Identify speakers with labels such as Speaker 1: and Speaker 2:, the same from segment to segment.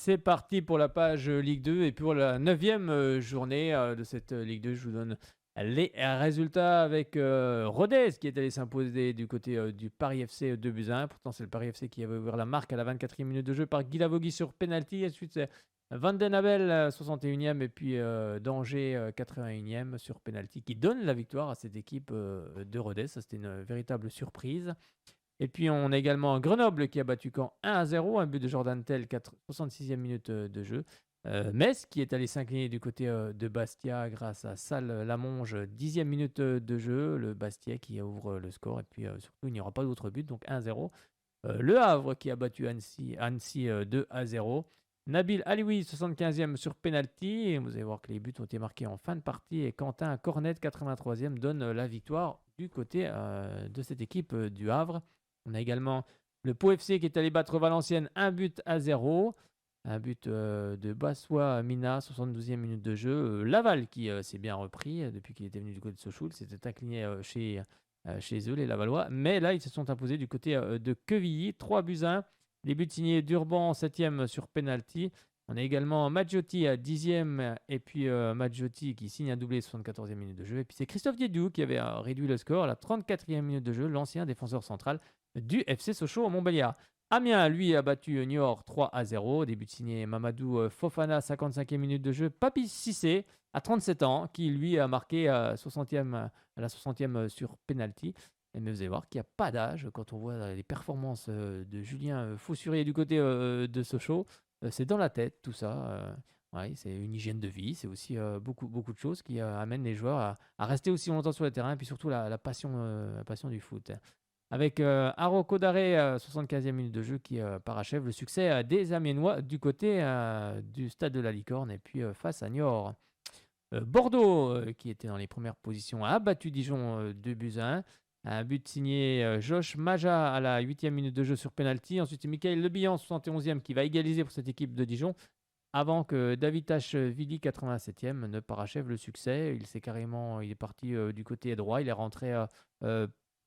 Speaker 1: C'est parti pour la page Ligue 2 et pour la 9e journée de cette Ligue 2, je vous donne les résultats avec Rodez qui est allé s'imposer du côté du Paris FC 2 buts à 1. Pourtant, c'est le Paris FC qui avait ouvert la marque à la 24e minute de jeu par Guy Lavogui sur penalty. Ensuite, c'est Van Den Abel 61e et puis Danger 81e sur penalty qui donne la victoire à cette équipe de Rodez. Ça, c'était une véritable surprise. Et puis on a également Grenoble qui a battu Caen 1-0, un but de Jordan Tell, 66e minute de jeu. Metz qui est allé s'incliner du côté de Bastia grâce à Sal Lamonge, 10e minute de jeu. Le Bastia qui ouvre le score. Et puis surtout, il n'y aura pas d'autre but, donc 1-0. Le Havre qui a battu Annecy 2-0. Nabil Alioui, 75e sur penalty. Et vous allez voir que les buts ont été marqués en fin de partie. Et Quentin Cornet, 83e, donne la victoire du côté de cette équipe du Havre. On a également le Pau FC qui est allé battre Valenciennes 1-0. Un but de Bassois Mina, 72e minute de jeu. Laval qui s'est bien repris depuis qu'il était venu du côté de Sochaux. S'était incliné chez eux, les Lavallois. Mais là, ils se sont imposés du côté de Quevilly, 3-1. Les buts signés d'Urban, 7e sur penalty. On a également Maggiotti à 10e et puis Maggiotti qui signe un doublé 74e minute de jeu. Et puis c'est Christophe Diédou qui avait réduit le score à la 34e minute de jeu, l'ancien défenseur central du FC Sochaux au Montbéliard. Amiens, lui, a battu Niort 3-0. Début signé Mamadou Fofana, 55e minute de jeu. Papi Cissé, à 37 ans, qui lui a marqué à la 60e sur penalty. Mais vous allez voir qu'il n'y a pas d'âge quand on voit les performances de Julien Faussurier du côté de Sochaux. C'est dans la tête, tout ça. Ouais, c'est une hygiène de vie. C'est aussi beaucoup de choses qui amènent les joueurs à rester aussi longtemps sur le terrain. Et puis surtout la passion du foot. Avec Haro Kodare, 75e minute de jeu, qui parachève le succès des Amiénois du côté du stade de la Licorne. Et puis face à Niort. Bordeaux, qui était dans les premières positions, a battu Dijon 2-1. Un but signé Josh Maja à la 8e minute de jeu sur penalty. Ensuite, c'est Michael Lebihan, 71e, qui va égaliser pour cette équipe de Dijon. Avant que David Tachvili, 87e, ne parachève le succès. Il est parti du côté droit. Il est rentré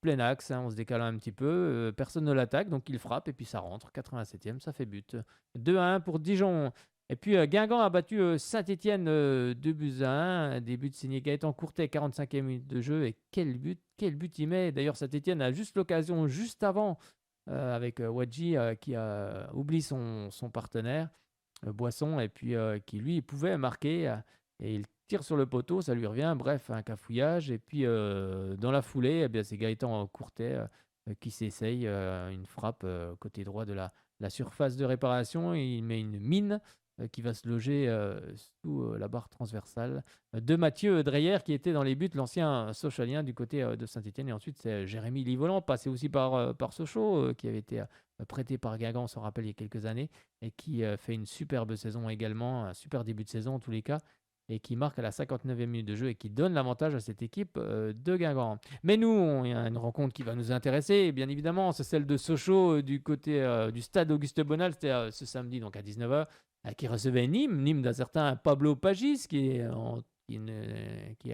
Speaker 1: plein axe, en se décalant un petit peu. Personne ne l'attaque, donc il frappe et puis ça rentre. 87e, ça fait but. 2-1 pour Dijon. Et puis Guingamp a battu Saint-Étienne 2-1. Des buts signés Gaëtan Courtet, 45e minute de jeu. Et quel but il met. D'ailleurs, Saint-Étienne a juste l'occasion, juste avant, avec Wadji qui a oublié son partenaire, Boisson, et puis qui lui pouvait marquer. Et il tire sur le poteau, ça lui revient. Bref, un cafouillage. Et puis dans la foulée, eh bien, c'est Gaëtan Courtet qui s'essaye une frappe côté droit de la surface de réparation. Il met une mine qui va se loger sous la barre transversale de Mathieu Dreyer qui était dans les buts, l'ancien Sochalien du côté de Saint-Étienne. Et ensuite, c'est Jérémy Livolan, passé aussi par Sochaux, qui avait été prêté par Guingamp, on s'en rappelle, il y a quelques années, et qui fait une superbe saison également, un super début de saison en tous les cas, et qui marque à la 59e minute de jeu et qui donne l'avantage à cette équipe de Guingamp. Mais nous, il y a une rencontre qui va nous intéresser, et bien évidemment, c'est celle de Sochaux du côté du stade Auguste Bonal. C'était ce samedi, donc à 19h, qui recevait Nîmes d'un certain Pablo Pagis, qui est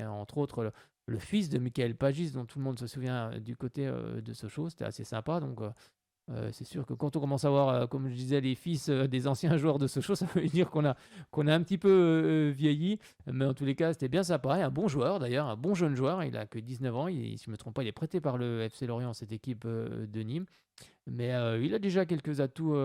Speaker 1: entre autres le fils de Michael Pagis, dont tout le monde se souvient du côté de Sochaux. C'était assez sympa, donc c'est sûr que quand on commence à voir, comme je disais, les fils des anciens joueurs de Sochaux, ça veut dire qu'on a un petit peu vieilli. Mais en tous les cas, c'était bien sympa. Et un bon joueur d'ailleurs, un bon jeune joueur. Il a que 19 ans. Si je ne me trompe pas, il est prêté par le FC Lorient, cette équipe de Nîmes. Mais il a déjà quelques atouts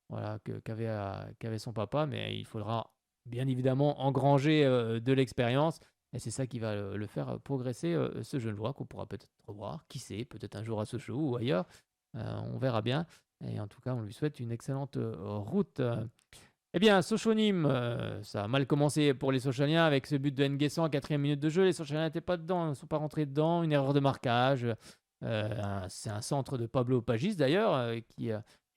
Speaker 1: voilà, qu'avait son papa. Mais il faudra bien évidemment engranger de l'expérience. Et c'est ça qui va le faire progresser, ce jeune joueur qu'on pourra peut-être revoir. Qui sait, peut-être un jour à Sochaux ou ailleurs. On verra bien. Et en tout cas, on lui souhaite une excellente route. Eh bien, Sochaux-Nîmes, ça a mal commencé pour les Sochaliens avec ce but de Nguessan à 4e minute de jeu. Les Sochaliens n'étaient pas dedans, ne sont pas rentrés dedans. Une erreur de marquage. C'est un centre de Pablo Pagis d'ailleurs qui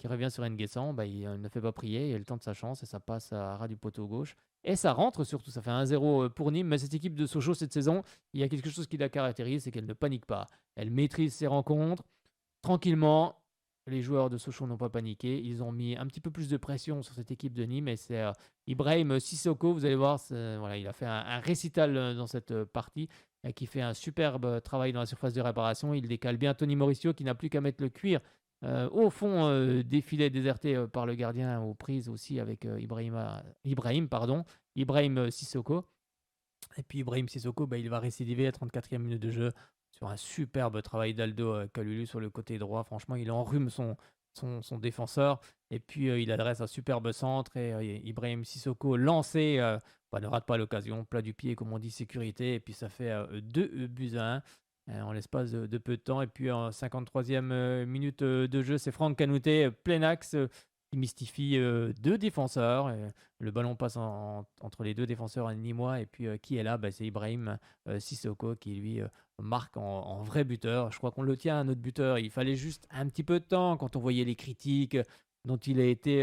Speaker 1: revient sur Nguessan. Il ne fait pas prier, il a le temps de sa chance et ça passe à ras du poteau gauche. Et ça rentre surtout, ça fait 1-0 pour Nîmes. Mais cette équipe de Sochaux cette saison, il y a quelque chose qui la caractérise, c'est qu'elle ne panique pas. Elle maîtrise ses rencontres. Tranquillement, les joueurs de Sochaux n'ont pas paniqué. Ils ont mis un petit peu plus de pression sur cette équipe de Nîmes. Et c'est Ibrahim Sissoko, vous allez voir, voilà, il a fait un récital dans cette partie qui fait un superbe travail dans la surface de réparation. Il décale bien Tony Mauricio qui n'a plus qu'à mettre le cuir Au fond, des filets désertés par le gardien aux prises aussi avec Ibrahim Sissoko. Et puis Ibrahim Sissoko, bah, il va récidiver à 34e minute de jeu sur un superbe travail d'Aldo Kalulu sur le côté droit. Franchement, il enrhume son défenseur. Et puis il adresse un superbe centre. Et Ibrahim Sissoko, lancé, bah, ne rate pas l'occasion. Plat du pied, comme on dit, sécurité. Et puis ça fait 2 buts à 1 en l'espace de peu de temps. Et puis en 53e minute de jeu, c'est Franck Kanouté, plein axe, qui mystifie 2 défenseurs. Le ballon passe entre les 2 défenseurs nîmois. Et puis qui est là, bah, c'est Ibrahim Sissoko qui lui marque en vrai buteur. Je crois qu'on le tient, notre buteur. Il fallait juste un petit peu de temps quand on voyait les critiques dont il a été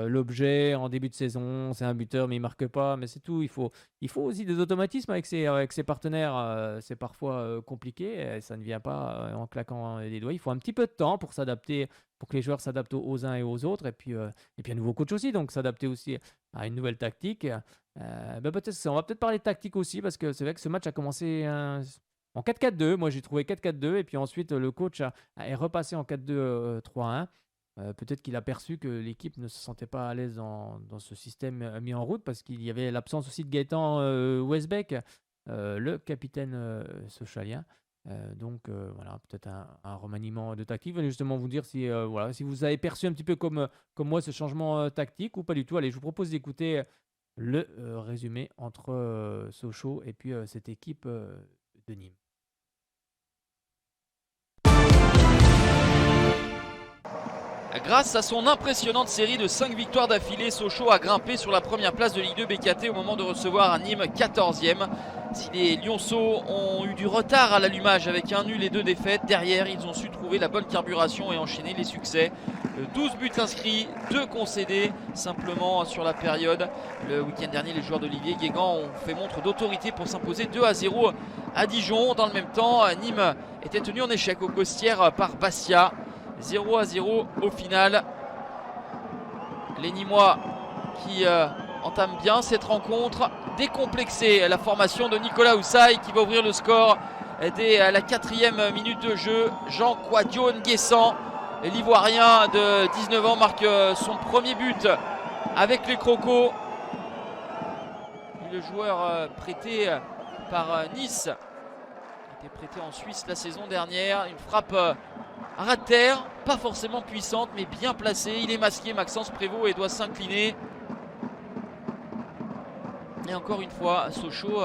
Speaker 1: l'objet en début de saison. C'est un buteur, mais il marque pas. Mais c'est tout. Il faut aussi des automatismes avec ses partenaires. C'est parfois compliqué. Et ça ne vient pas en claquant les doigts. Il faut un petit peu de temps pour s'adapter, pour que les joueurs s'adaptent aux uns et aux autres. Et puis un nouveau coach aussi, donc s'adapter aussi à une nouvelle tactique. On va peut-être parler de tactique aussi, parce que c'est vrai que ce match a commencé en 4-4-2. Moi, j'ai trouvé 4-4-2. Et puis ensuite, le coach est repassé en 4-2-3-1. Peut-être qu'il a perçu que l'équipe ne se sentait pas à l'aise dans ce système mis en route, parce qu'il y avait l'absence aussi de Gaëtan Westbeck, le capitaine sochalien. Donc voilà, peut-être un remaniement de tactique. Venez justement vous dire si vous avez perçu un petit peu comme moi ce changement tactique ou pas du tout. Allez, je vous propose d'écouter le résumé entre Sochaux et puis cette équipe de Nîmes.
Speaker 2: Grâce à son impressionnante série de 5 victoires d'affilée, Sochaux a grimpé sur la première place de Ligue 2 BKT au moment de recevoir un Nîmes 14e. Si les Lyonceaux ont eu du retard à l'allumage avec un nul et 2 défaites, derrière ils ont su trouver la bonne carburation et enchaîner les succès. 12 buts inscrits, 2 concédés simplement sur la période. Le week-end dernier, les joueurs d'Olivier Guégan ont fait montre d'autorité pour s'imposer 2-0 à Dijon. Dans le même temps, Nîmes était tenu en échec aux Costières par Bastia. 0-0 au final. Les Nîmois qui entament bien cette rencontre. Décomplexé, la formation de Nicolas Houssaye qui va ouvrir le score dès la 4e minute de jeu. Jean Quadion Guessant, l'Ivoirien de 19 ans, marque son premier but avec les Crocos. Le joueur prêté par Nice, qui était prêté en Suisse la saison dernière. Une frappe à ras de terre, pas forcément puissante, mais bien placée. Il est masqué, Maxence Prévost, et doit s'incliner. Et encore une fois, Sochaux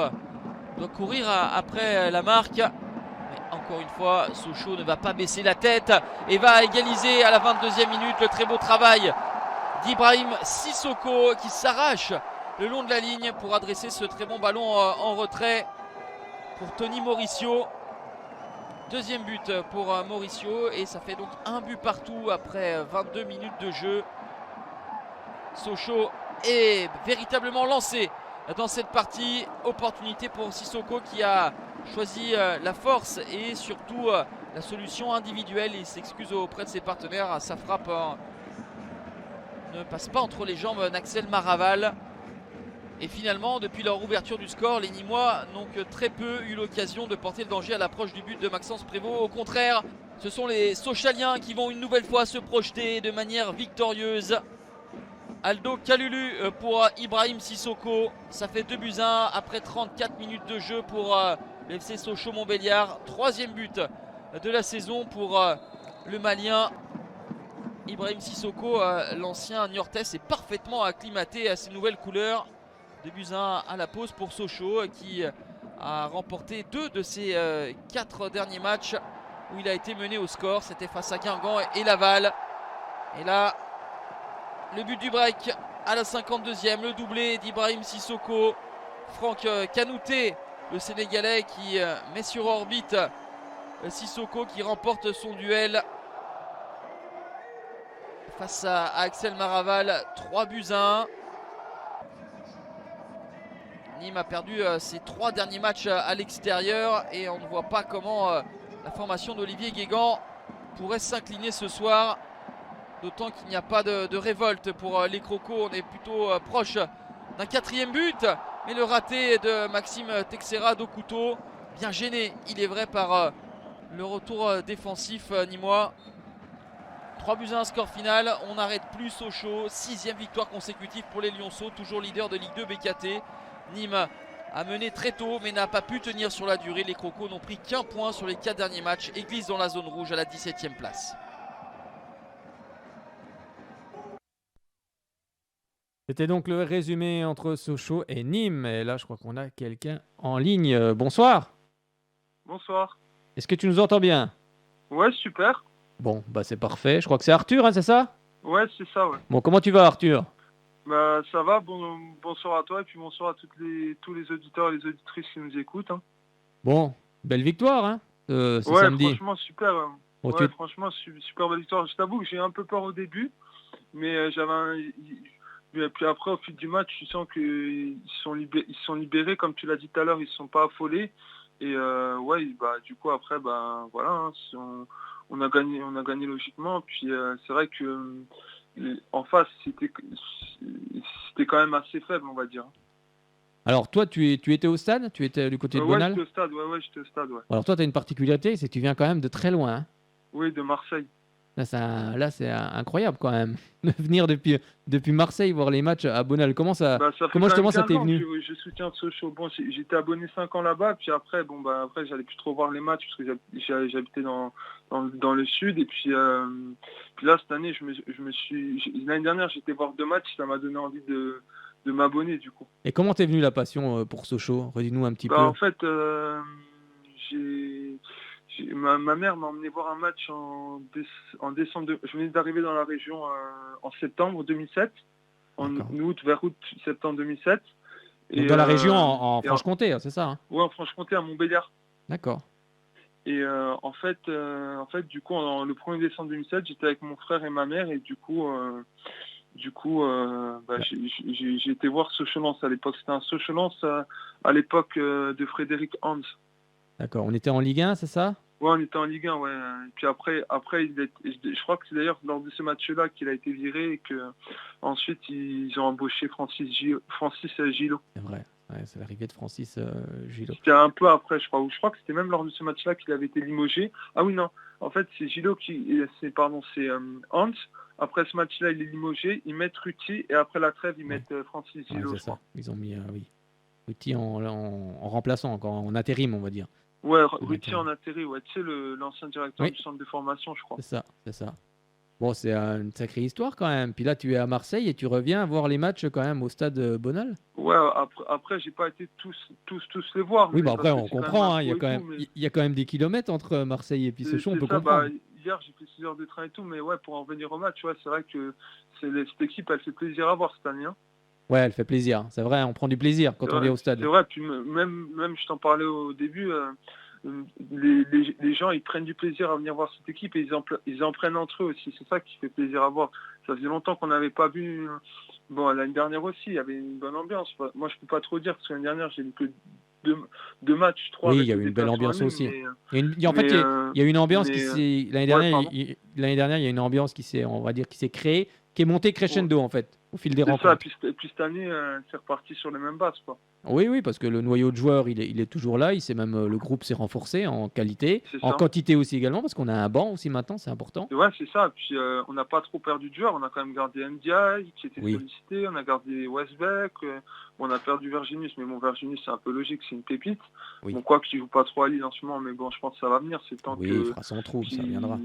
Speaker 2: doit courir après la marque. Mais encore une fois, Sochaux ne va pas baisser la tête et va égaliser à la 22e minute. Le très beau travail d'Ibrahim Sissoko qui s'arrache le long de la ligne pour adresser ce très bon ballon en retrait pour Tony Mauricio. Deuxième but pour Mauricio, et ça fait donc un but partout après 22 minutes de jeu. Sochaux est véritablement lancé dans cette partie. Opportunité pour Sissoko qui a choisi la force et surtout la solution individuelle. Il s'excuse auprès de ses partenaires. Sa frappe ne passe pas entre les jambes d'Axel Maraval. Et finalement, depuis leur ouverture du score, les Nîmois n'ont que très peu eu l'occasion de porter le danger à l'approche du but de Maxence Prévost. Au contraire, ce sont les Sochaliens qui vont une nouvelle fois se projeter de manière victorieuse. Aldo Kalulu pour Ibrahim Sissoko. Ça fait 2-1 après 34 minutes de jeu pour le FC Sochaux-Montbéliard. Troisième but de la saison pour le Malien. Ibrahim Sissoko, l'ancien Niortais, est parfaitement acclimaté à ces nouvelles couleurs. 2-1 à la pause pour Sochaux qui a remporté 2 de ses 4 derniers matchs où il a été mené au score. C'était face à Guingamp et Laval. Et là, le but du break à la 52e, le doublé d'Ibrahim Sissoko. Franck Kanouté, le Sénégalais, qui met sur orbite Sissoko, qui remporte son duel face à Axel Maraval. 3-1. Nîmes a perdu ses 3 derniers matchs à l'extérieur et on ne voit pas comment la formation d'Olivier Guégan pourrait s'incliner ce soir. D'autant qu'il n'y a pas de révolte pour les Crocos. On est plutôt proche d'un 4e but. Mais le raté de Maxime Texera d'au couteau, bien gêné, il est vrai, par le retour défensif nîmois. 3-1 score final. On n'arrête plus Sochaux. 6e victoire consécutive pour les Lyonceaux, toujours leader de Ligue 2 BKT. Nîmes a mené très tôt mais n'a pas pu tenir sur la durée. Les Crocos n'ont pris qu'un point sur les 4 derniers matchs et glissent dans la zone rouge à la 17e place.
Speaker 1: C'était donc le résumé entre Sochaux et Nîmes. Et là, je crois qu'on a quelqu'un en ligne. Bonsoir.
Speaker 3: Bonsoir.
Speaker 1: Est-ce que tu nous entends bien?
Speaker 3: Ouais, super.
Speaker 1: Bon, bah c'est parfait. Je crois que c'est Arthur, hein, c'est ça?
Speaker 3: Ouais, c'est ça, ouais.
Speaker 1: Bon, comment tu vas, Arthur?
Speaker 3: Bah, ça va. Bonsoir à toi et puis bonsoir à tous les auditeurs et les auditrices qui nous écoutent. Hein.
Speaker 1: Bon, belle victoire, hein, ce
Speaker 3: Ouais,
Speaker 1: samedi.
Speaker 3: franchement, super.
Speaker 1: Bon,
Speaker 3: Ouais, franchement, super belle victoire. Je t'avoue que j'ai eu un peu peur au début, mais et puis après, au fil du match, tu sens qu'ils sont libérés, comme tu l'as dit tout à l'heure, ils ne sont pas affolés. Et ouais, bah, du coup, après, bah, voilà, hein, on a gagné logiquement. Puis c'est vrai que en face, c'était quand même assez faible, on va dire.
Speaker 1: Alors, toi, tu étais au stade? Tu étais du côté de
Speaker 3: Ouais,
Speaker 1: Bonal?
Speaker 3: j'étais au stade, ouais, j'étais au stade, ouais.
Speaker 1: Alors, toi, tu as une particularité, c'est que tu viens quand même de très loin, hein.
Speaker 3: Oui, de Marseille.
Speaker 1: Là, c'est incroyable quand même. De venir depuis Marseille voir les matchs à Bonal. Comment
Speaker 3: Ça fait
Speaker 1: justement ça
Speaker 3: quand
Speaker 1: t'est
Speaker 3: même 15
Speaker 1: venu?
Speaker 3: ans que je soutiens Sochaux. Bon, j'étais abonné 5 ans là-bas, puis après, après j'allais plus trop voir les matchs parce que j'habitais dans le sud. Et puis là, cette année, l'année dernière, j'étais voir 2 matchs, ça m'a donné envie de m'abonner du coup.
Speaker 1: Et comment t'es venu la passion pour Sochaux? Redis-nous un petit peu.
Speaker 3: En fait, ma mère m'a emmené voir un match en décembre. Je venais d'arriver dans la région en septembre 2007. Vers août-septembre 2007.
Speaker 1: Donc dans la région en Franche-Comté, c'est ça, hein?
Speaker 3: Ouais, en Franche-Comté, à Montbéliard.
Speaker 1: D'accord.
Speaker 3: Et en fait, du coup, le 1er décembre 2007, j'étais avec mon frère et ma mère, et du coup, j'ai été voir Sochaux-Lens à l'époque. C'était un Sochaux-Lens à l'époque de Frédéric Hans.
Speaker 1: D'accord. On était en Ligue 1, c'est ça?
Speaker 3: Ouais, on était en Ligue 1, ouais. Et puis après je crois que c'est d'ailleurs lors de ce match-là qu'il a été viré et que ensuite ils ont embauché Francis Gillot.
Speaker 1: C'est vrai. Ouais, c'est l'arrivée de Francis Gillot.
Speaker 3: C'était un peu après, je crois. Ou je crois que c'était même lors de ce match-là qu'il avait été limogé. Ah oui, non. En fait, c'est Gillot c'est Hans. Après ce match-là, il est limogé. Ils mettent Ruti et après la trêve, ils mettent Francis Gillot.
Speaker 1: Ouais, c'est ça. Ils ont mis Ruti en remplaçant, encore en intérim, on va dire.
Speaker 3: Ouais, Ruti en intérim, ouais. Tu sais, l'ancien directeur du centre de formation, je crois.
Speaker 1: C'est ça. Bon, c'est une sacrée histoire quand même. Puis là, tu es à Marseille et tu reviens voir les matchs quand même au stade Bonal.
Speaker 3: Ouais, après j'ai pas été tous les voir.
Speaker 1: Oui, bah après, on comprend. Hein, il y a quand même des kilomètres entre Marseille et puis Sochaux, on peut comprendre.
Speaker 3: Hier, j'ai fait 6 heures de train et tout, mais ouais, pour en revenir au match, ouais, c'est vrai que cette équipe, elle fait plaisir à voir cette année. Hein.
Speaker 1: Ouais, elle fait plaisir. C'est vrai, on prend du plaisir quand on vient au stade.
Speaker 3: C'est vrai, puis même je t'en parlais au début, les gens, ils prennent du plaisir à venir voir cette équipe et ils en prennent entre eux aussi. C'est ça qui fait plaisir à voir. Ça faisait longtemps qu'on n'avait pas vu... Bon, l'année dernière aussi, il y avait une bonne ambiance. Moi, je peux pas trop dire, parce que l'année dernière, j'ai vu que deux matchs, 3.
Speaker 1: Oui, il y a eu une belle ambiance aussi. Il y a une ambiance qui s'est... L'année dernière, il y a une ambiance qui s'est, on va dire, qui s'est créée, qui est montée crescendo, en fait, au fil des rencontres.
Speaker 3: Ça, puis cette année, c'est reparti sur les mêmes bases, quoi.
Speaker 1: Oui, parce que le noyau de joueurs, il est toujours là. Le groupe s'est renforcé en qualité, en quantité aussi également, parce qu'on a un banc aussi maintenant, c'est important.
Speaker 3: Ouais, c'est ça. Puis on n'a pas trop perdu de joueurs. On a quand même gardé Ndiaye, qui était sollicité. On a gardé Westbeck. On a perdu Verginius, mais bon, Verginius, c'est un peu logique, c'est une pépite.
Speaker 1: Oui.
Speaker 3: Bon, quoi qu'il joue pas trop à Lille en ce moment, mais bon, je pense que ça va venir. C'est le temps
Speaker 1: il fera son trou, ça viendra.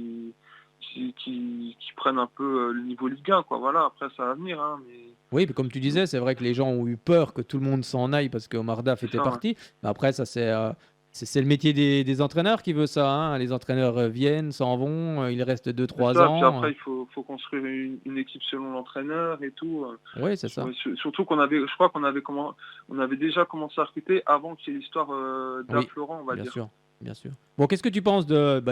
Speaker 3: Qui prennent un peu le niveau Ligue 1, quoi. Voilà, après ça va venir, hein, mais...
Speaker 1: Oui, puis comme tu disais, c'est vrai que les gens ont eu peur que tout le monde s'en aille parce que Omar Daf était parti. Mais après, ça c'est le métier des entraîneurs qui veut ça. Hein. Les entraîneurs viennent, s'en vont, ils restent 2-3 ans.
Speaker 3: Puis après, il faut construire une équipe selon l'entraîneur et tout.
Speaker 1: Oui, c'est ça.
Speaker 3: Surtout je crois qu'on avait déjà commencé à recruter avant qu'il y ait l'histoire d'Alain Florent, on va dire.
Speaker 1: Bien sûr. Bon, qu'est-ce que tu penses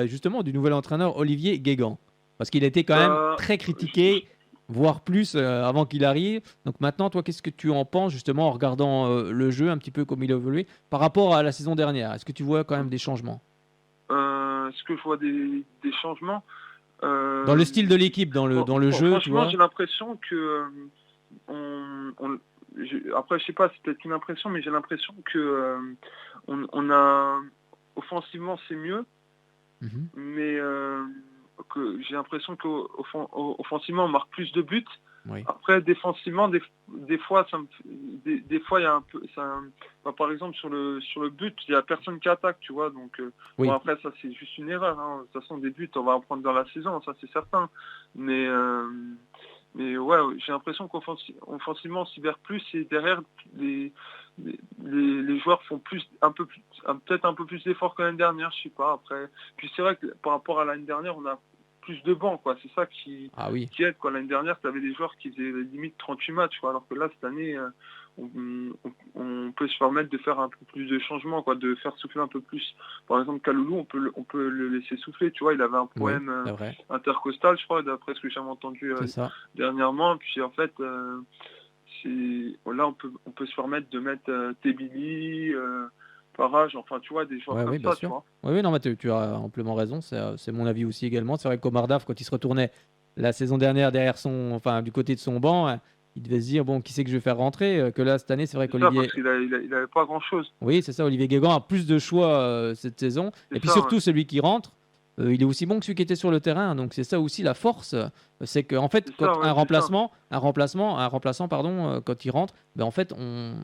Speaker 1: justement du nouvel entraîneur Olivier Guégan? Parce qu'il était quand même très critiqué, voire plus avant qu'il arrive. Donc maintenant, toi, qu'est-ce que tu en penses justement en regardant le jeu un petit peu comme il a évolué par rapport à la saison dernière? Est-ce que tu vois quand même des changements?
Speaker 3: Est-ce que je vois des changements
Speaker 1: dans le style de l'équipe, dans le jeu,
Speaker 3: franchement,
Speaker 1: tu vois?
Speaker 3: J'ai l'impression que après, je sais pas, c'est peut-être une impression, mais j'ai l'impression que on a offensivement c'est mieux, mais j'ai l'impression qu'offensivement, on marque plus de buts.
Speaker 1: Oui.
Speaker 3: Après, défensivement, des fois, des fois, il y a un peu, par exemple, sur le but, il n'y a personne qui attaque, tu vois. Donc,
Speaker 1: Oui.
Speaker 3: bon, après, ça, c'est juste une erreur. Hein. De toute façon, des buts, on va en prendre dans la saison, ça, c'est certain. Mais ouais, j'ai l'impression qu'offensivement, on cyber plus et derrière, les joueurs font peut-être un peu plus d'efforts que l'année dernière, je sais pas. Après, puis c'est vrai que par rapport à l'année dernière, on a plus de bancs, quoi. C'est ça qui aide, quoi. L'année dernière, tu avais des joueurs qui faisaient limite 38 matchs, quoi. Alors que là, cette année, on peut se permettre de faire un peu plus de changements, quoi, de faire souffler un peu plus. Par exemple, Kaloulou, on peut le laisser souffler, tu vois. Il avait un problème intercostal, je crois, d'après ce que j'avais entendu dernièrement. Puis en fait, là, on peut se permettre de mettre Tebili, Farage, enfin, tu vois, des joueurs comme ça, tu vois.
Speaker 1: Oui, non, mais tu as amplement raison, c'est mon avis aussi également. C'est vrai qu'Omar Daf, quand il se retournait la saison dernière derrière du côté de son banc, il devait se dire, bon, qui c'est que je vais faire rentrer, que là, cette année, c'est vrai qu'Olivier...
Speaker 3: parce qu'il n'avait pas grand-chose.
Speaker 1: Oui, c'est ça, Olivier Guégan a plus de choix cette saison. Et puis surtout, celui qui rentre, il est aussi bon que celui qui était sur le terrain. Donc c'est ça aussi la force, c'est qu'en fait, un remplaçant, quand il rentre, en fait,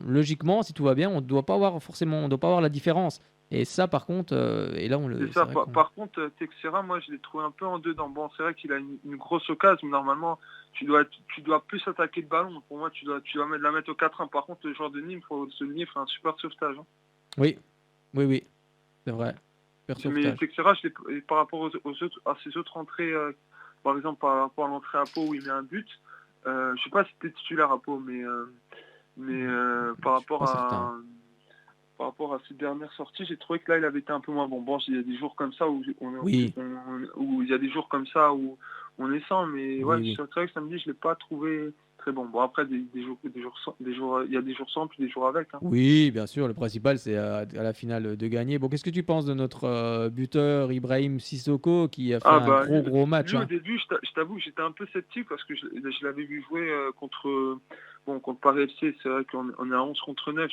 Speaker 1: logiquement, si tout va bien, on ne doit pas avoir la différence. Et ça, par contre, et là, on le.
Speaker 3: C'est ça. Par contre, Texera, moi, je l'ai trouvé un peu en dedans. Bon, c'est vrai qu'il a une grosse occasion, mais normalement, tu dois plus attaquer le ballon. Pour moi, tu dois la mettre au 4-1. Par contre, le joueur de Nîmes, il faut se souligner, fait un super sauvetage. Hein.
Speaker 1: Oui, c'est vrai.
Speaker 3: Mais Texera, par rapport à ses autres entrées, par exemple, par rapport à l'entrée à Pau où il met un but, je sais pas si c'était titulaire à Pau, mais par rapport à ses dernières sorties, j'ai trouvé que là, il avait été un peu moins bon. Bon, il y a des jours comme ça où il y a des jours comme ça où on est sans, mais c'est vrai que samedi, je l'ai pas trouvé très bon. Bon, après, il y a des jours sans, puis des jours avec. Hein.
Speaker 1: Oui, bien sûr. Le principal, c'est à la finale de gagner. Bon, qu'est-ce que tu penses de notre buteur Ibrahim Sissoko qui a fait un gros match
Speaker 3: Au début, je t'avoue, j'étais un peu sceptique parce que je l'avais vu jouer contre Paris FC. C'est vrai qu'on est à 11 contre 9.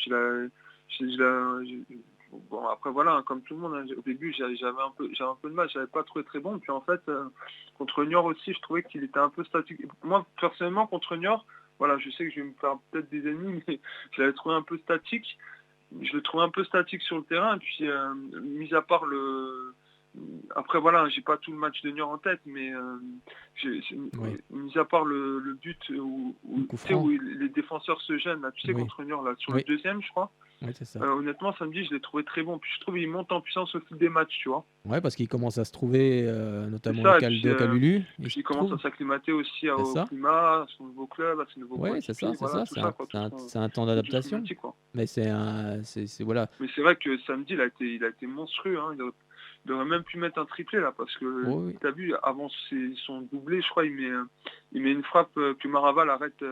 Speaker 3: Bon, après voilà, hein, comme tout le monde, hein, au début j'avais un peu de mal, j'avais pas trouvé très bon. Puis en fait, contre Niort aussi, je trouvais qu'il était un peu statique. Moi, personnellement, contre Niort, voilà, je sais que je vais me faire peut-être des ennemis, mais je l'avais trouvé un peu statique. Je le trouvais un peu statique sur le terrain. Et puis, mis à part après voilà, j'ai pas tout le match de Niort en tête, mais mis à part le but où les défenseurs se gênent, là, tu sais, contre Niort, là, sur le deuxième, je crois.
Speaker 1: Oui, c'est ça.
Speaker 3: Honnêtement, samedi, je l'ai trouvé très bon. Puis je trouve qu'il monte en puissance au fil des matchs, tu vois.
Speaker 1: Ouais, parce qu'il commence à se trouver, notamment au Calulu.
Speaker 3: Puis il commence à s'acclimater aussi au climat, à son nouveau club, à ses nouveaux
Speaker 1: coéquipiers. Oui, c'est ça. C'est un temps d'adaptation. Mais voilà.
Speaker 3: Mais c'est vrai que samedi, il a été monstrueux. Hein. Il aurait même pu mettre un triplé là, parce que tu as vu, avant son doublé, je crois, il met une frappe que Maraval arrête.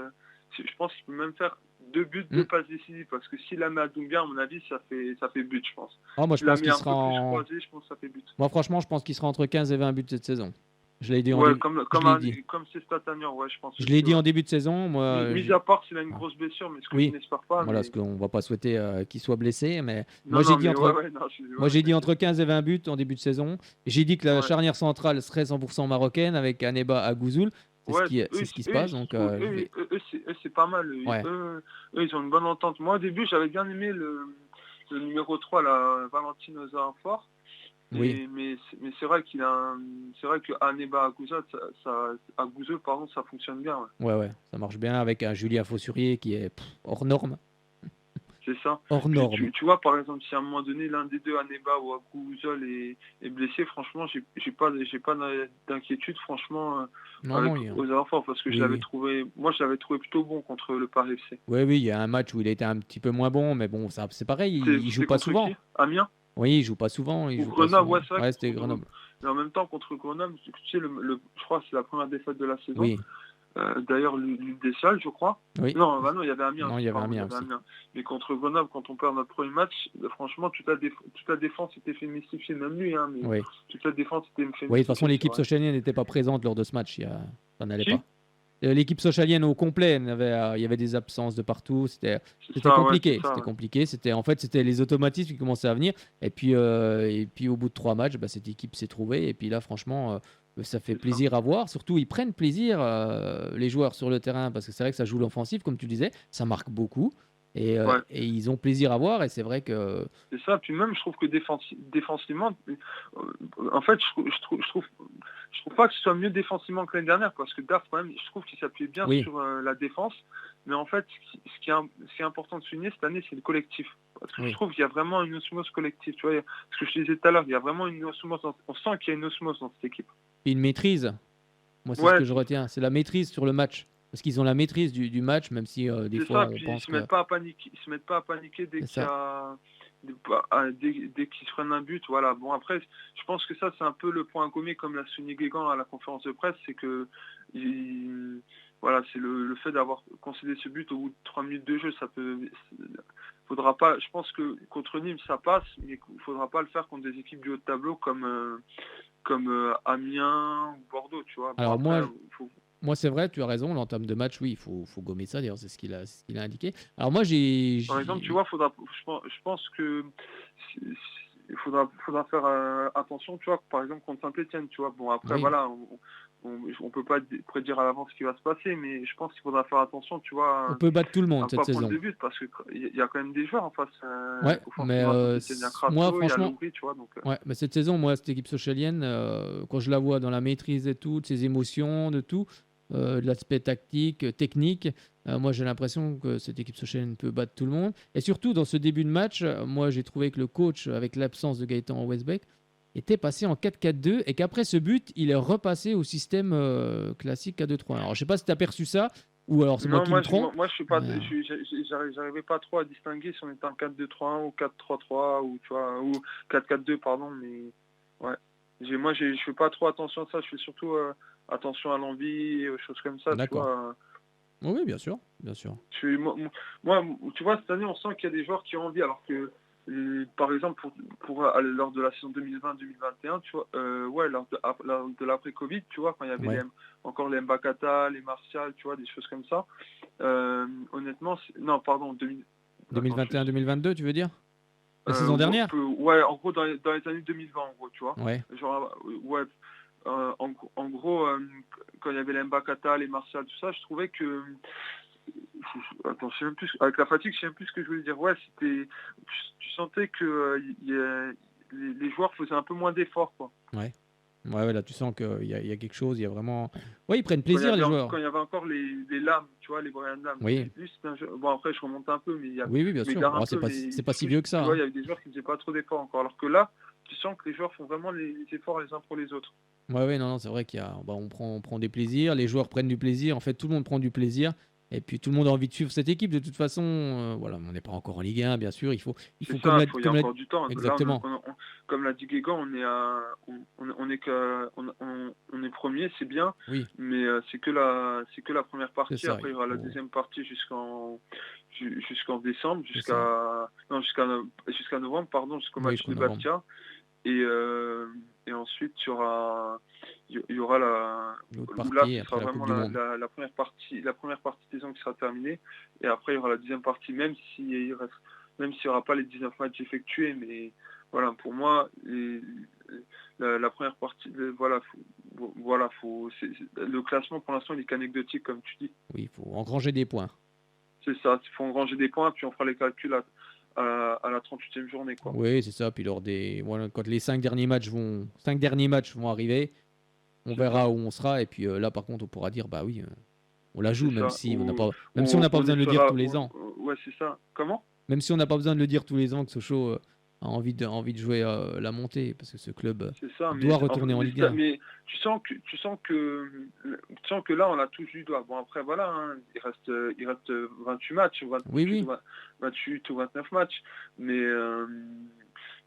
Speaker 3: Je pense qu'il peut même faire 2 buts, 2 passes décisives, parce que s'il la met à Doumbia, à mon avis, ça fait but, je pense.
Speaker 1: Moi, je pense qu'il sera
Speaker 3: croisé, je pense que ça fait but.
Speaker 1: Moi, franchement, je pense qu'il sera entre 15 et 20 buts cette saison. Je l'ai dit
Speaker 3: comme c'est Statanior, je pense.
Speaker 1: Je l'ai dit en début de saison.
Speaker 3: Mis à part s'il a une grosse blessure, mais ce que je n'espère pas.
Speaker 1: Voilà, ce qu'on ne va pas souhaiter qu'il soit blessé. Mais moi, j'ai dit entre 15 et 20 buts en début de saison. J'ai dit que la charnière centrale serait 100% marocaine avec Aneba Agouzoul. C'est ce qui se passe. Donc,
Speaker 3: eux, c'est pas mal. Eux, ils ont une bonne entente. Moi, au début, j'avais bien aimé le numéro 3, la Valentine Ozarfort. Mais c'est vrai que Aneba Agouzoul, ça fonctionne bien.
Speaker 1: Ouais, ça marche bien avec un Julien Fossurier qui est hors norme.
Speaker 3: C'est ça.
Speaker 1: Hors norme.
Speaker 3: Tu vois, par exemple, si à un moment donné, l'un des deux, Aneba ou Agouzoul, est blessé, franchement, j'ai pas d'inquiétude, franchement, aux enfants, parce que je l'avais trouvé plutôt bon contre le Paris FC.
Speaker 1: Oui, il y a un match où il a été un petit peu moins bon, mais bon, c'est pareil, il joue pas souvent.
Speaker 3: Amiens.
Speaker 1: Oui, il joue pas souvent.
Speaker 3: Grenoble, c'est vrai.
Speaker 1: C'était Grenoble.
Speaker 3: Mais en même temps, contre Grenoble, tu sais, je crois que c'est la première défaite de la saison.
Speaker 1: Oui.
Speaker 3: D'ailleurs, l'une des seules, je crois.
Speaker 1: Oui.
Speaker 3: Non, il y avait Amiens.
Speaker 1: Non, il y avait Amiens aussi.
Speaker 3: Mais contre Grenoble, quand on perd notre premier match, franchement, toute la défense était fait mystifier, même lui. Hein, mais toute la défense était fait mystifier.
Speaker 1: Oui, de toute façon, l'équipe sochalienne n'était pas présente lors de ce match. Ça n'allait pas. L'équipe sochalienne au complet, il y avait des absences de partout. C'était compliqué. C'était compliqué. C'était les automatismes qui commençaient à venir. Et puis au bout de 3 matchs, cette équipe s'est trouvée. Et puis là, franchement, ça fait
Speaker 3: C'est ça.
Speaker 1: plaisir à voir. Surtout, ils prennent plaisir, les joueurs sur le terrain, parce que c'est vrai que ça joue l'offensif, comme tu disais, ça marque beaucoup.
Speaker 3: Ouais.
Speaker 1: Et ils ont plaisir à voir. Et c'est vrai que.
Speaker 3: C'est ça, puis même je trouve que défensivement, en fait je trouve pas que ce soit mieux défensivement que l'année dernière, parce que Daf quand même, je trouve qu'il s'appuyait bien
Speaker 1: Oui,
Speaker 3: sur la défense, mais en fait ce qui est important de souligner cette année, c'est le collectif. Parce que je
Speaker 1: oui.
Speaker 3: trouve qu'il y a vraiment une osmose collective, tu vois, ce que je te disais tout à l'heure, il y a vraiment une osmose, on sent qu'il y a une osmose dans cette équipe.
Speaker 1: Et une maîtrise. Moi, c'est ce
Speaker 3: Ouais,
Speaker 1: que je retiens. C'est la maîtrise sur le match. Parce qu'ils ont la maîtrise du match, même si des
Speaker 3: c'est
Speaker 1: fois
Speaker 3: ça,
Speaker 1: on
Speaker 3: puis ils
Speaker 1: pense
Speaker 3: se
Speaker 1: que.
Speaker 3: mettent pas à paniquer, ils se mettent pas à paniquer dès
Speaker 1: C'est
Speaker 3: qu'il y
Speaker 1: ça.
Speaker 3: a dès qu'ils se prennent un but, voilà. Bon après, je pense que ça c'est un peu le point commun comme l'a souligné Guégan à la conférence de presse, c'est que voilà, c'est le fait d'avoir concédé ce but au bout de 3 minutes de jeu, faudra pas, je pense que contre Nîmes ça passe, mais il faudra pas le faire contre des équipes du haut de tableau comme Amiens ou Bordeaux, tu vois. Bon
Speaker 1: Alors
Speaker 3: après,
Speaker 1: moi c'est vrai, tu as raison, l'entame de match, oui, faut gommer ça, d'ailleurs, c'est ce qu'il a indiqué. Alors moi,
Speaker 3: par exemple, tu vois, je pense que il faudra faire attention, tu vois, par exemple contre Saint-Etienne, tu vois. Bon, après,
Speaker 1: Oui,
Speaker 3: voilà, on peut pas prédire à l'avance ce qui va se passer, mais je pense qu'il faudra faire attention, tu
Speaker 1: on
Speaker 3: vois,
Speaker 1: peut battre tout le
Speaker 3: à
Speaker 1: monde
Speaker 3: ne
Speaker 1: cette
Speaker 3: pas prendre
Speaker 1: saison.
Speaker 3: de but, parce qu'il y a quand même des joueurs en face,
Speaker 1: Ouais, mais
Speaker 3: offensivement à Saint-Etienne. Il y a
Speaker 1: moi,
Speaker 3: Crasso, il y a
Speaker 1: franchement,
Speaker 3: Loubry, tu vois, donc...
Speaker 1: ouais, mais cette saison, moi, cette équipe sochalienne, quand je la vois dans la maîtrise et tout, de ses émotions, de tout, de l'aspect tactique, technique, moi j'ai l'impression que cette équipe sochalienne peut battre tout le monde. Et surtout, dans ce début de match, moi j'ai trouvé que le coach, avec l'absence de Gaëtan Westbeck, était passé en 4-4-2 et qu'après ce but, il est repassé au système classique 4-2-3. Alors je sais pas si tu as perçu ça, ou alors c'est moi
Speaker 3: Non,
Speaker 1: qui me trompe.
Speaker 3: moi, je suis pas,
Speaker 1: mais,
Speaker 3: j'arrivais pas trop à distinguer si on était en 4-2-3-1 ou 4-3-3 ou tu vois, ou 4-4-2 pardon, mais ouais. Je fais pas trop attention à ça. Je fais surtout attention à l'envie et aux choses comme ça, tu
Speaker 1: D'accord.
Speaker 3: vois.
Speaker 1: Oui, bien sûr, bien sûr.
Speaker 3: Moi, tu vois, cette année, on sent qu'il y a des joueurs qui ont envie, alors que par exemple lors de la saison 2020-2021, tu vois, ouais, lors de l'après-Covid, tu vois, quand il y avait
Speaker 1: Ouais.
Speaker 3: encore les Mbakata, les Martial, tu vois, des choses comme ça. Honnêtement, non, pardon,
Speaker 1: 2021-2022, tu veux dire? La saison dernière?
Speaker 3: ouais, en gros, dans les années 2020, en gros, tu vois.
Speaker 1: Ouais.
Speaker 3: Genre, ouais, en gros, quand il y avait les Mbakata, les Martial, tout ça, je trouvais que... Attends, je sais même plus, avec la fatigue, je sais même plus ce que je voulais dire. Ouais, tu sentais que les joueurs faisaient un peu moins d'efforts, quoi.
Speaker 1: Ouais. Ouais, là, tu sens qu'il y a quelque chose, il y a vraiment. Ouais, ils prennent plaisir, les joueurs.
Speaker 3: Quand il y avait encore les lames, tu vois, les Brian Lames.
Speaker 1: Oui,
Speaker 3: Lui, c'était un jeu... Bon, après, je remonte un peu, mais
Speaker 1: oui, bien
Speaker 3: je
Speaker 1: sûr.
Speaker 3: m'égare un
Speaker 1: Oh, c'est
Speaker 3: peu,
Speaker 1: pas,
Speaker 3: mais
Speaker 1: c'est pas si
Speaker 3: lui,
Speaker 1: vieux que
Speaker 3: tu
Speaker 1: ça,
Speaker 3: vois, il
Speaker 1: hein.
Speaker 3: y avait des joueurs qui faisaient pas trop d'efforts encore. Alors que là, tu sens que les joueurs font vraiment les efforts les uns pour les autres.
Speaker 1: Ouais, non, c'est vrai on prend des plaisirs, les joueurs prennent du plaisir, en fait, tout le monde prend du plaisir. Et puis tout le monde a envie de suivre cette équipe. De toute façon, voilà, on n'est pas encore en Ligue 1, bien sûr. Il
Speaker 3: C'est
Speaker 1: faut
Speaker 3: ça, il y a encore du temps. Là,
Speaker 1: exactement.
Speaker 3: comme l'a dit Guégan, on est premier, c'est bien,
Speaker 1: Oui,
Speaker 3: mais c'est que la première
Speaker 1: c'est
Speaker 3: partie.
Speaker 1: ça.
Speaker 3: Après, il y aura la deuxième partie jusqu'en décembre,
Speaker 1: C'est ça.
Speaker 3: jusqu'à novembre, pardon, jusqu'au
Speaker 1: Oui,
Speaker 3: match
Speaker 1: jusqu'en
Speaker 3: de
Speaker 1: novembre.
Speaker 3: Bastia. Et ensuite, il y aura
Speaker 1: L'autre
Speaker 3: là,
Speaker 1: partie,
Speaker 3: ce
Speaker 1: après
Speaker 3: sera
Speaker 1: la Coupe
Speaker 3: vraiment
Speaker 1: du Monde.
Speaker 3: la première partie de saison qui sera terminée. Et après, il y aura la deuxième partie, même s'il n'y aura pas les 19 matchs effectués. Mais voilà, pour moi, la première partie, le classement pour l'instant, il est qu'anecdotique, comme tu dis.
Speaker 1: Oui, il faut engranger des points.
Speaker 3: C'est ça, il faut engranger des points, puis on fera les calculs à la 38e journée, quoi.
Speaker 1: Oui, c'est ça. Puis voilà, quand les 5 derniers matchs vont arriver, on
Speaker 3: C'est
Speaker 1: verra
Speaker 3: ça.
Speaker 1: où on sera. Et puis là, par contre, on pourra dire, bah oui, on la joue,
Speaker 3: C'est
Speaker 1: même
Speaker 3: ça.
Speaker 1: si on n'a pas, même si on n'a pas
Speaker 3: On
Speaker 1: besoin de le dire
Speaker 3: espérera.
Speaker 1: tous les ans.
Speaker 3: Ouais, c'est ça. Comment?
Speaker 1: Même si on n'a pas besoin de le dire tous les ans que Sochaux a envie de jouer la montée, parce que ce club
Speaker 3: C'est ça,
Speaker 1: doit retourner en Ligue 1.
Speaker 3: mais tu sens que là, on la touche du doigt. Bon, après, voilà, hein, il reste 28 matchs,
Speaker 1: Oui.
Speaker 3: 28 ou 29 matchs, mais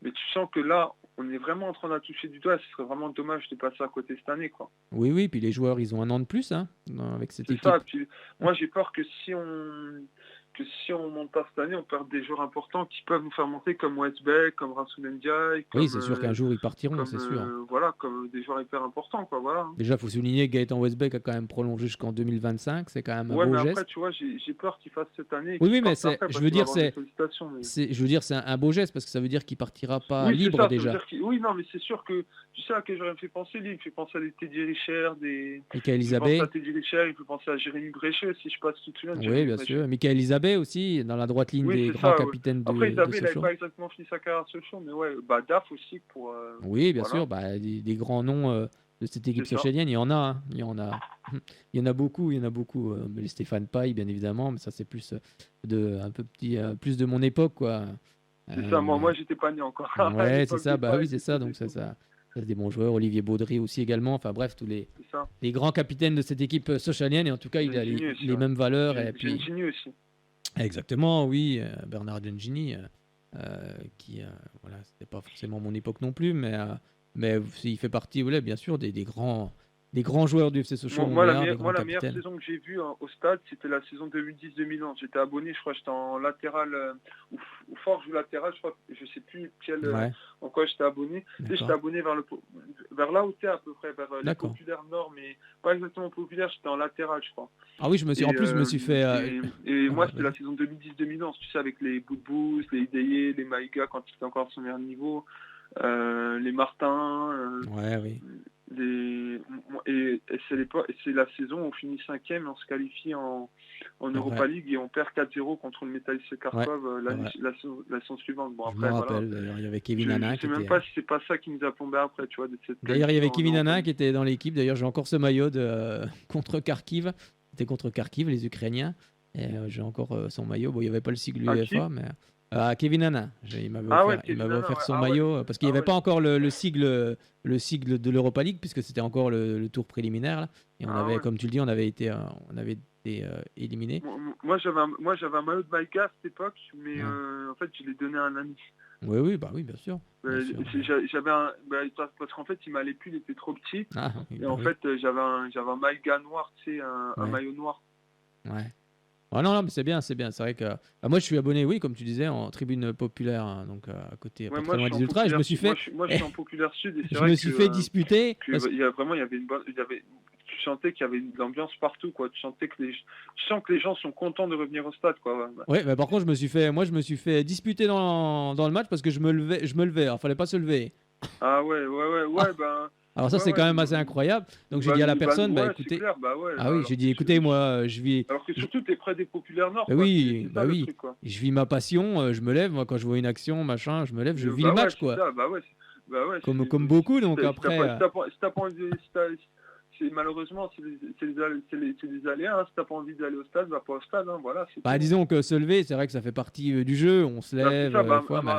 Speaker 3: tu sens que là, on est vraiment en train de la toucher du doigt. Ce serait vraiment dommage de passer à côté cette année, quoi.
Speaker 1: Oui, puis les joueurs, ils ont un an de plus, hein, avec cette
Speaker 3: C'est
Speaker 1: équipe.
Speaker 3: ça. Puis moi, j'ai peur que si que si on monte pas cette année, on perd des joueurs importants qui peuvent nous faire monter comme Westbeck, comme Rassoul Ndiaye,
Speaker 1: Oui, c'est sûr qu'un jour ils partiront,
Speaker 3: comme
Speaker 1: c'est sûr.
Speaker 3: voilà, comme des joueurs hyper importants, quoi, voilà.
Speaker 1: Déjà, il faut souligner que Gaëtan Westbeck a quand même prolongé jusqu'en 2025, c'est quand même un
Speaker 3: Ouais,
Speaker 1: beau
Speaker 3: mais
Speaker 1: geste.
Speaker 3: après, tu vois, j'ai peur qu'il fasse cette année et
Speaker 1: Oui,
Speaker 3: qu'il
Speaker 1: oui, mais
Speaker 3: parte après
Speaker 1: je
Speaker 3: parce
Speaker 1: veux
Speaker 3: qu'il va
Speaker 1: dire,
Speaker 3: avoir des sollicitations. Mais...
Speaker 1: je veux dire, c'est un beau geste parce que ça veut dire qu'il partira pas
Speaker 3: Oui, c'est
Speaker 1: libre
Speaker 3: ça, ça veut
Speaker 1: déjà.
Speaker 3: dire oui, non, mais c'est sûr que tu sais à quel j'aurais fait penser, lui, il me fait penser à des Teddy Richard,
Speaker 1: Michael
Speaker 3: il fait penser
Speaker 1: Isabé.
Speaker 3: à Teddy Richard, il fait penser à Jérémy Bréchet, si je sais pas si tu te souviens de
Speaker 1: Oui,
Speaker 3: Jérémy
Speaker 1: bien
Speaker 3: Bréchet.
Speaker 1: sûr. Michael Isabé aussi, dans la droite ligne
Speaker 3: Oui,
Speaker 1: des
Speaker 3: c'est
Speaker 1: grands
Speaker 3: ça, ouais.
Speaker 1: capitaines
Speaker 3: Après,
Speaker 1: de
Speaker 3: Isabé, il n'avait
Speaker 1: Sochaux.
Speaker 3: pas exactement fini sa carrière à Sochaux, mais ouais, bah DAF aussi pour...
Speaker 1: Oui, bien
Speaker 3: voilà,
Speaker 1: sûr, bah, des grands noms de cette équipe
Speaker 3: c'est ça.
Speaker 1: sochalienne, il y en a, hein, il y en a, il y en a beaucoup, mais les Stéphane Paille, bien évidemment, mais ça c'est plus un peu petit, plus de mon époque, quoi.
Speaker 3: C'est ça, moi
Speaker 1: Mais
Speaker 3: j'étais pas né encore. À
Speaker 1: ouais, c'est
Speaker 3: l'époque
Speaker 1: ça,
Speaker 3: des
Speaker 1: bah oui,
Speaker 3: Pailles,
Speaker 1: c'est
Speaker 3: des
Speaker 1: ça,
Speaker 3: trucs
Speaker 1: donc
Speaker 3: et tout,
Speaker 1: ça, c'est des bons joueurs, Olivier Baudry aussi également, enfin bref, tous
Speaker 3: c'est ça.
Speaker 1: les grands capitaines de cette équipe sochalienne, et en tout cas, il a
Speaker 3: Gengini aussi,
Speaker 1: les
Speaker 3: ouais.
Speaker 1: mêmes valeurs, et puis
Speaker 3: Gengini aussi.
Speaker 1: exactement, oui, Bernard Gengini, qui, voilà, c'était pas forcément mon époque non plus, mais il fait partie, voilà, bien sûr, des grands joueurs du FC
Speaker 3: Moi,
Speaker 1: Sochaux-Montbéliard, des grands
Speaker 3: la meilleure
Speaker 1: capitaines.
Speaker 3: saison que j'ai vue au stade, c'était la saison 2010-2011. J'étais abonné, je crois, j'étais en latéral, ou fort ou latéral, je crois, je sais plus
Speaker 1: Ouais,
Speaker 3: en quoi j'étais abonné. Tu sais, j'étais
Speaker 1: d'accord,
Speaker 3: abonné vers là où t'es à peu près, vers les
Speaker 1: d'accord.
Speaker 3: populaires nord, mais pas exactement populaire, j'étais en latéral, je crois.
Speaker 1: Ah oui, en plus, je me suis fait.
Speaker 3: Et moi,
Speaker 1: Ouais,
Speaker 3: c'était la saison 2010-2011, tu sais, avec les Boudbouz, les Ideye, les Maïga, quand ils étaient encore à son meilleur niveau, les Martin,
Speaker 1: ouais, oui.
Speaker 3: et c'est la saison où on finit 5e, on se qualifie en
Speaker 1: C'est
Speaker 3: Europa
Speaker 1: vrai.
Speaker 3: League et on perd 4-0 contre le Metalist
Speaker 1: Ouais,
Speaker 3: Kharkov
Speaker 1: c'est vrai.
Speaker 3: la saison suivante. Bon,
Speaker 1: Je m'en
Speaker 3: après, voilà.
Speaker 1: rappelle. D'ailleurs, il y avait Kevin
Speaker 3: Je
Speaker 1: Hanin
Speaker 3: sais
Speaker 1: qui
Speaker 3: même
Speaker 1: était.
Speaker 3: pas si c'est pas ça qui nous a plombé après, tu vois, de cette
Speaker 1: D'ailleurs, il y avait
Speaker 3: qualification en
Speaker 1: Kevin
Speaker 3: Europa
Speaker 1: Hanin
Speaker 3: League.
Speaker 1: qui était dans l'équipe. D'ailleurs, j'ai encore ce maillot contre Kharkiv. C'était contre Kharkiv, les Ukrainiens. Et j'ai encore son maillot. Bon, il n'y avait pas le sigle
Speaker 3: À
Speaker 1: UEFA,
Speaker 3: qui?
Speaker 1: mais Kevin Hanin. Il m'avait
Speaker 3: Ah ouais,
Speaker 1: il
Speaker 3: Kevin
Speaker 1: m'avait
Speaker 3: Hanin,
Speaker 1: offert
Speaker 3: ouais.
Speaker 1: son
Speaker 3: Ah ouais.
Speaker 1: maillot parce qu'il n'y
Speaker 3: Ah
Speaker 1: avait
Speaker 3: ouais.
Speaker 1: pas encore le sigle de l'Europa League puisque c'était encore le tour préliminaire là. Et
Speaker 3: Ah ouais.
Speaker 1: comme tu le dis, on avait été éliminés.
Speaker 3: Moi, j'avais un maillot de Maïga à cette époque, mais
Speaker 1: Ouais.
Speaker 3: en fait, je l'ai donné à un ami.
Speaker 1: Oui, oui, bah oui, bien sûr. Bien sûr.
Speaker 3: J'avais parce qu'en fait, il m'allait plus, il était trop petit.
Speaker 1: Ah, oui,
Speaker 3: Et
Speaker 1: bah
Speaker 3: en
Speaker 1: oui.
Speaker 3: fait, j'avais un maillot noir, tu sais, un
Speaker 1: Ouais.
Speaker 3: maillot noir.
Speaker 1: Ouais. Ah non, non, mais c'est bien, c'est bien. C'est vrai que moi, je suis abonné, oui, comme tu disais, en tribune populaire, hein, donc à côté,
Speaker 3: Ouais,
Speaker 1: pas
Speaker 3: moi
Speaker 1: très
Speaker 3: je
Speaker 1: loin
Speaker 3: suis
Speaker 1: des
Speaker 3: en
Speaker 1: ultras. Et je me
Speaker 3: populaire
Speaker 1: suis
Speaker 3: sud. Moi
Speaker 1: fait,
Speaker 3: je suis en populaire sud et c'est
Speaker 1: je
Speaker 3: vrai
Speaker 1: me suis fait disputer parce
Speaker 3: il y a vraiment il y avait tu sentais qu'il y avait de l'ambiance partout, quoi. Tu sens que les gens sont contents de revenir au stade, quoi.
Speaker 1: ouais, mais par contre, je me suis fait disputer dans le match parce que je me levais. Alors, fallait pas se lever.
Speaker 3: Ah ouais, ben
Speaker 1: Alors ça,
Speaker 3: ouais,
Speaker 1: c'est quand
Speaker 3: ouais,
Speaker 1: même assez incroyable. Donc j'ai
Speaker 3: bah,
Speaker 1: dit à la
Speaker 3: nous,
Speaker 1: personne, bah
Speaker 3: ouais, c'est
Speaker 1: écoutez,
Speaker 3: clair, bah ouais,
Speaker 1: ah oui, j'ai dit, écoutez, moi,
Speaker 3: alors que surtout t'es près des populaires nord,
Speaker 1: bah
Speaker 3: quoi.
Speaker 1: oui,
Speaker 3: C'est ça
Speaker 1: bah
Speaker 3: le
Speaker 1: oui,
Speaker 3: truc, quoi.
Speaker 1: je vis ma passion, je me lève, moi, quand je vois une action, machin, je me lève, je vis le
Speaker 3: Bah ouais,
Speaker 1: match,
Speaker 3: c'est
Speaker 1: quoi.
Speaker 3: ça, bah ouais, bah ouais,
Speaker 1: Comme beaucoup, donc après.
Speaker 3: si t'as pas envie malheureusement, c'est des aléas, hein. Si t'as pas envie d'aller au stade, va pas au stade, hein. Voilà, c'est
Speaker 1: Bah,
Speaker 3: tout.
Speaker 1: disons que se lever, c'est vrai que ça fait partie du jeu, on se
Speaker 3: Bah, c'est
Speaker 1: lève
Speaker 3: ça,
Speaker 1: des fois, mais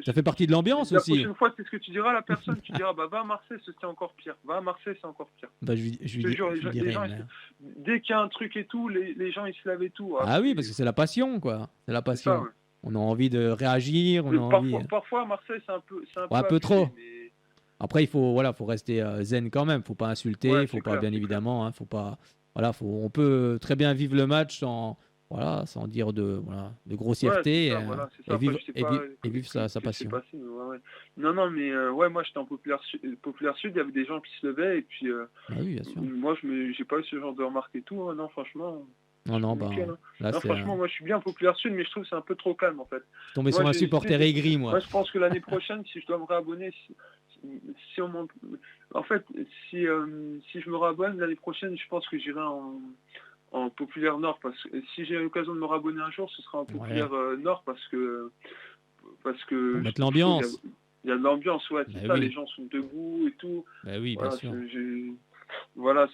Speaker 1: ça fait partie de l'ambiance
Speaker 3: la
Speaker 1: aussi.
Speaker 3: prochaine fois, c'est ce que tu diras à la personne, tu diras, bah va à Marseille, c'est encore pire. Va à Marseille, c'est encore pire.
Speaker 1: Bah,
Speaker 3: Je te jure,
Speaker 1: je lui
Speaker 3: les
Speaker 1: dirai.
Speaker 3: gens, dès qu'il y a un truc et tout, les gens, ils se lèvent et tout. Ah,
Speaker 1: Ah oui, parce que c'est la passion, quoi. C'est la
Speaker 3: c'est ça,
Speaker 1: passion.
Speaker 3: ouais.
Speaker 1: On a envie de réagir, on a envie.
Speaker 3: Parfois, à Marseille, c'est un
Speaker 1: Ouais, un
Speaker 3: peu
Speaker 1: peu trop.
Speaker 3: abusé, mais
Speaker 1: Après, faut rester zen quand même. Faut pas insulter,
Speaker 3: ouais,
Speaker 1: faut
Speaker 3: c'est
Speaker 1: pas,
Speaker 3: clair,
Speaker 1: bien
Speaker 3: c'est clair.
Speaker 1: évidemment, hein, faut pas. Voilà, on peut très bien vivre le match sans dire de
Speaker 3: Ouais, c'est
Speaker 1: grossièreté
Speaker 3: ça, voilà, c'est ça.
Speaker 1: et
Speaker 3: Après,
Speaker 1: vivre,
Speaker 3: je sais pas
Speaker 1: et vivre sa
Speaker 3: ce que c'est
Speaker 1: passion.
Speaker 3: passé, mais ouais, ouais. Non, mais ouais, moi, j'étais en populaire sud, il y avait des gens qui se levaient, et puis
Speaker 1: Bah oui, bien sûr.
Speaker 3: moi, j'ai pas eu ce genre de remarque et tout, hein. Non, franchement.
Speaker 1: Non, non, bah
Speaker 3: Nickel, hein.
Speaker 1: là,
Speaker 3: Non, franchement, moi je suis bien populaire sud, mais je trouve que c'est un peu trop calme en fait.
Speaker 1: je suis tombé
Speaker 3: Moi,
Speaker 1: sur un supporter aigri, moi.
Speaker 3: moi je pense que l'année prochaine, si je dois me réabonner, si on monte... En fait, si je me réabonne l'année prochaine, je pense que j'irai en populaire nord. Parce que si j'ai l'occasion de me réabonner un jour, ce sera en populaire nord parce que
Speaker 1: Pour mettre
Speaker 3: je trouve
Speaker 1: l'ambiance.
Speaker 3: il y a de l'ambiance, ouais,
Speaker 1: Bah
Speaker 3: c'est ça,
Speaker 1: oui.
Speaker 3: les gens sont debout et tout.
Speaker 1: Bah oui, bien
Speaker 3: Voilà,
Speaker 1: sûr.
Speaker 3: voilà,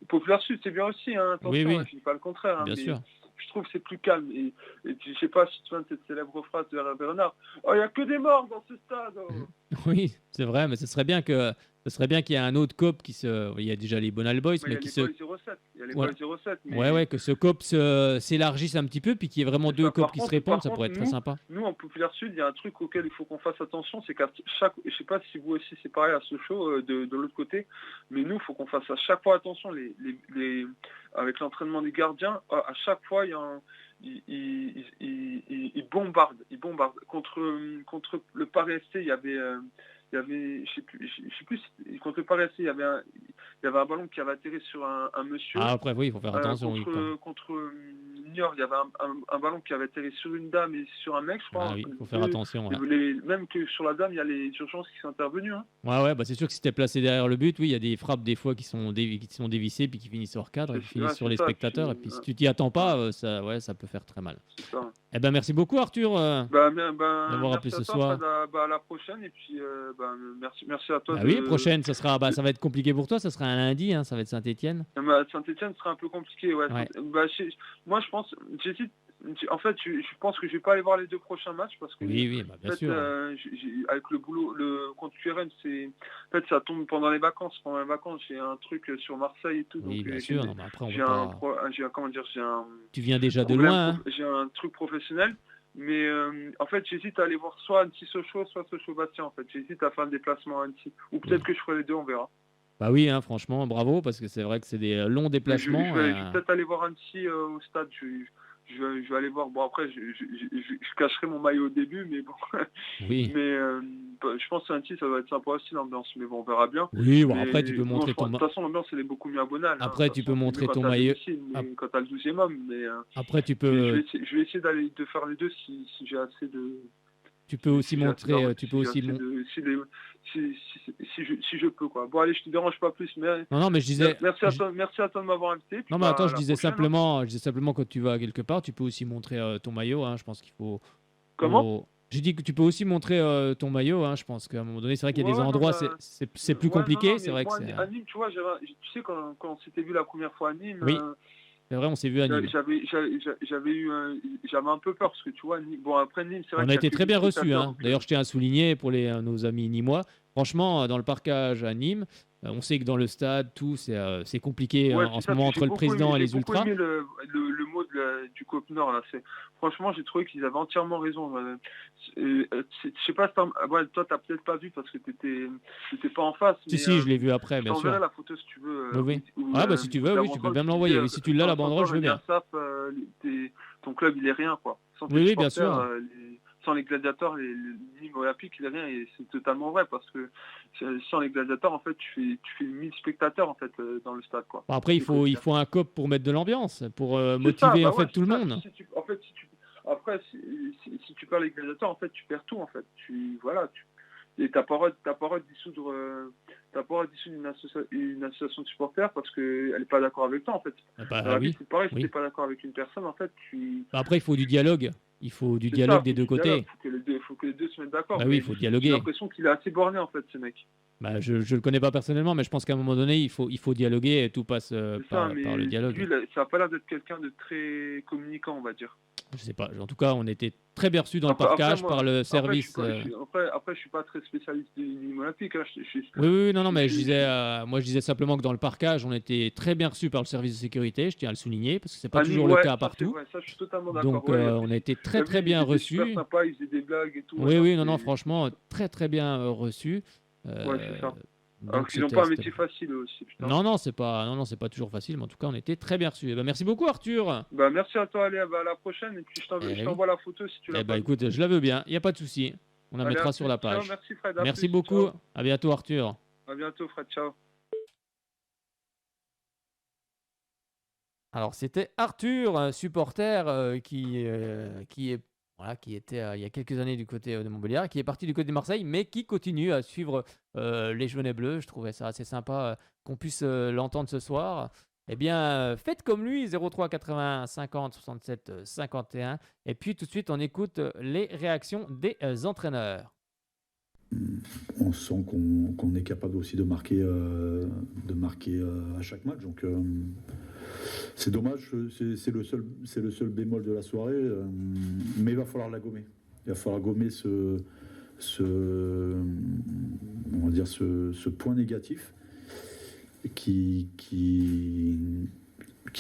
Speaker 3: Populaire Sud, c'est bien aussi, hein,
Speaker 1: Oui,
Speaker 3: attention,
Speaker 1: oui,
Speaker 3: hein, je dis pas le contraire, hein,
Speaker 1: bien
Speaker 3: mais
Speaker 1: sûr.
Speaker 3: je trouve que c'est plus calme. Et je sais pas si tu te souviens de cette célèbre phrase de Hervé Bernard. Oh, il n'y a que des morts dans ce stade. Oh.
Speaker 1: Oui, c'est vrai, mais ce serait bien qu'il y ait un autre COP il y a déjà les Bonal Boys,
Speaker 3: Mais
Speaker 1: mais
Speaker 3: il y
Speaker 1: qui
Speaker 3: a
Speaker 1: se.
Speaker 3: les Boys 07. Il y a les
Speaker 1: Voilà.
Speaker 3: Boys 07. Mais
Speaker 1: Ouais, que ce COP s'élargisse un petit peu, puis qu'il y ait vraiment deux COP qui se répondent, ça pourrait être très sympa.
Speaker 3: Nous, en Populaire Sud, il y a un truc auquel il faut qu'on fasse attention, c'est qu'à chaque, je sais pas si vous aussi c'est pareil à Sochaux de l'autre côté, mais nous, il faut qu'on fasse à chaque fois attention, avec l'entraînement des gardiens, à chaque fois, il il bombarde. Contre le Paris FC, il y avait, je sais plus, contre le Paris FC, il y avait un ballon qui avait atterri sur un monsieur.
Speaker 1: Ah, après, oui, il faut faire attention.
Speaker 3: Contre Niort, il y avait un ballon qui avait atterri sur une dame et sur un mec, je crois.
Speaker 1: Ah oui, il faut faire attention.
Speaker 3: Même que sur la dame, il y a les urgences qui sont intervenues. Hein.
Speaker 1: Ouais, bah c'est sûr que si t'es placé derrière le but, oui, il y a des frappes des fois qui sont dévissées puis qui finissent hors cadre et qui finissent sur les spectateurs. Et puis si tu t'y attends pas, ça peut faire très mal.
Speaker 3: C'est ça.
Speaker 1: Eh ben merci beaucoup Arthur d'avoir appelé ce soir.
Speaker 3: À la prochaine et puis merci à toi.
Speaker 1: Oui, prochaine, ça va être compliqué pour toi, ça sera un lundi, hein, ça va être Saint-Étienne.
Speaker 3: Saint-Étienne sera un peu compliqué, ouais. Moi je pense, j'hésite. En fait, je pense que je vais pas aller voir les 2 prochains matchs parce que
Speaker 1: bien sûr.
Speaker 3: avec le boulot, contre QRM, en fait ça tombe pendant les vacances. Pendant les vacances, j'ai un truc sur Marseille et tout.
Speaker 1: Oui,
Speaker 3: donc,
Speaker 1: bien sûr. Non, mais après,
Speaker 3: tu
Speaker 1: viens déjà de loin. Hein.
Speaker 3: J'ai un truc professionnel. Mais en fait, j'hésite à aller voir soit Annecy-Sochaux, soit Sochaux-Bastia. En fait, j'hésite à faire un déplacement à Annecy. Ou peut-être que je ferai les 2, on verra.
Speaker 1: Bah oui, hein, franchement, bravo, parce que c'est vrai que c'est des longs déplacements.
Speaker 3: Je vais peut-être aller voir Annecy au stade. Je vais aller voir. Bon, après, je cacherai mon maillot au début, mais bon.
Speaker 1: Oui.
Speaker 3: Mais je pense que Annecy, ça va être sympa aussi, l'ambiance. Mais bon, on verra bien.
Speaker 1: Oui, bon, après, tu peux montrer ton maillot.
Speaker 3: De toute façon, l'ambiance, elle est beaucoup mieux à Bonal.
Speaker 1: Après, tu peux montrer ton maillot.
Speaker 3: Quand t'as le 12e homme. Mais,
Speaker 1: après, tu peux.
Speaker 3: Je vais essayer de faire les 2 si j'ai assez de.
Speaker 1: Tu peux aussi montrer.
Speaker 3: Si je peux, quoi. Bon, allez, je te dérange pas plus. Mais
Speaker 1: non, mais je disais.
Speaker 3: Merci à toi de m'avoir invité.
Speaker 1: Non, mais attends, je disais simplement quand tu vas quelque part, tu peux aussi montrer ton maillot. Hein, je pense qu'il faut.
Speaker 3: Comment ?
Speaker 1: J'ai dit que tu peux aussi montrer ton maillot. Hein, je pense qu'à un moment donné, c'est vrai qu'il y a des endroits, c'est plus compliqué. C'est vrai que c'est.
Speaker 3: À Nîmes, tu vois, tu sais, quand on s'était vu la première fois à Nîmes.
Speaker 1: Oui. C'est vrai, on s'est vu à Nîmes.
Speaker 3: J'avais un peu peur parce que tu vois, bon après Nîmes, c'est vrai.
Speaker 1: On a été très bien reçus. Hein. D'ailleurs, je tiens à souligner pour nos amis nîmois. Franchement, dans le parcage à Nîmes, on sait que dans le stade, tout c'est compliqué en ce moment entre le président et les ultras.
Speaker 3: J'ai beaucoup aimé le mot du COP Nord là. Franchement, j'ai trouvé qu'ils avaient entièrement raison. Je sais pas, toi t'as peut-être pas vu parce que t'étais pas en face.
Speaker 1: Si, je l'ai vu après, bien sûr.
Speaker 3: Je la photo si tu veux.
Speaker 1: Oui. Si tu veux, oui, tu peux bien me l'envoyer. Mais si tu l'as la banderole, je veux bien.
Speaker 3: Ton club, il est rien, quoi.
Speaker 1: Oui, bien sûr.
Speaker 3: Sans les gladiateurs, les Nîmes Olympiques, il est rien, et c'est totalement vrai parce que sans les gladiateurs, en fait, tu fais 1000 spectateurs en fait dans le stade, quoi.
Speaker 1: Après, il faut un COP pour mettre de l'ambiance, pour motiver tout le monde.
Speaker 3: Si tu perds les gladiateurs, en fait, tu perds tout, en fait. Et t'as pas le droit de dissoudre une association de supporters parce qu'elle n'est pas d'accord avec toi, en fait. C'est pareil, si t'es pas d'accord avec une personne, en fait,
Speaker 1: après, il faut du dialogue. Il faut du dialogue des deux côtés.
Speaker 3: Il faut que les deux se mettent d'accord.
Speaker 1: Oui, il faut dialoguer.
Speaker 3: J'ai l'impression qu'il est assez borné, en fait, ce mec.
Speaker 1: Je le connais pas personnellement, mais je pense qu'à un moment donné, il faut dialoguer et tout passe par le dialogue.
Speaker 3: Lui, ça n'a pas l'air d'être quelqu'un de très communicant, on va dire.
Speaker 1: Je sais pas. En tout cas, on était très bien reçus dans le parcage par le service.
Speaker 3: Après, je suis pas très spécialiste du Nîmes Olympique. Hein.
Speaker 1: Oui, non, mais je disais simplement que dans le parcage, on était très bien reçus par le service de sécurité. Je tiens à le souligner parce que c'est pas toujours le cas partout.
Speaker 3: Ça, je suis totalement d'accord.
Speaker 1: Donc, on a été très bien reçus.
Speaker 3: Super sympa, ils faisaient des blagues et tout.
Speaker 1: Oui, non, franchement, très bien reçus.
Speaker 3: C'est ça. Alors qu'ils n'ont pas un métier facile aussi. Putain.
Speaker 1: Non, c'est pas toujours facile, mais en tout cas, on était très bien reçus. Merci beaucoup, Arthur.
Speaker 3: Merci à toi, allez, à la prochaine. Et puis, je t'envoie la photo si tu l'as.
Speaker 1: Écoute, je la veux bien, il n'y a pas de souci. On la mettra sur la page.
Speaker 3: Ciao, merci, Fred.
Speaker 1: Merci beaucoup. Ciao. À bientôt, Arthur.
Speaker 3: À bientôt, Fred. Ciao.
Speaker 1: Alors, c'était Arthur, supporter qui était il y a quelques années du côté de Montbéliard, qui est parti du côté de Marseille, mais qui continue à suivre les Jaunes et Bleus. Je trouvais ça assez sympa qu'on puisse l'entendre ce soir. Eh bien, faites comme lui, 03 80 50 67 51. Et puis tout de suite, on écoute les réactions des entraîneurs.
Speaker 4: On sent qu'on est capable aussi de marquer à chaque match. Donc c'est dommage, c'est le seul bémol de la soirée, mais il va falloir la gommer. Il va falloir gommer ce point négatif qui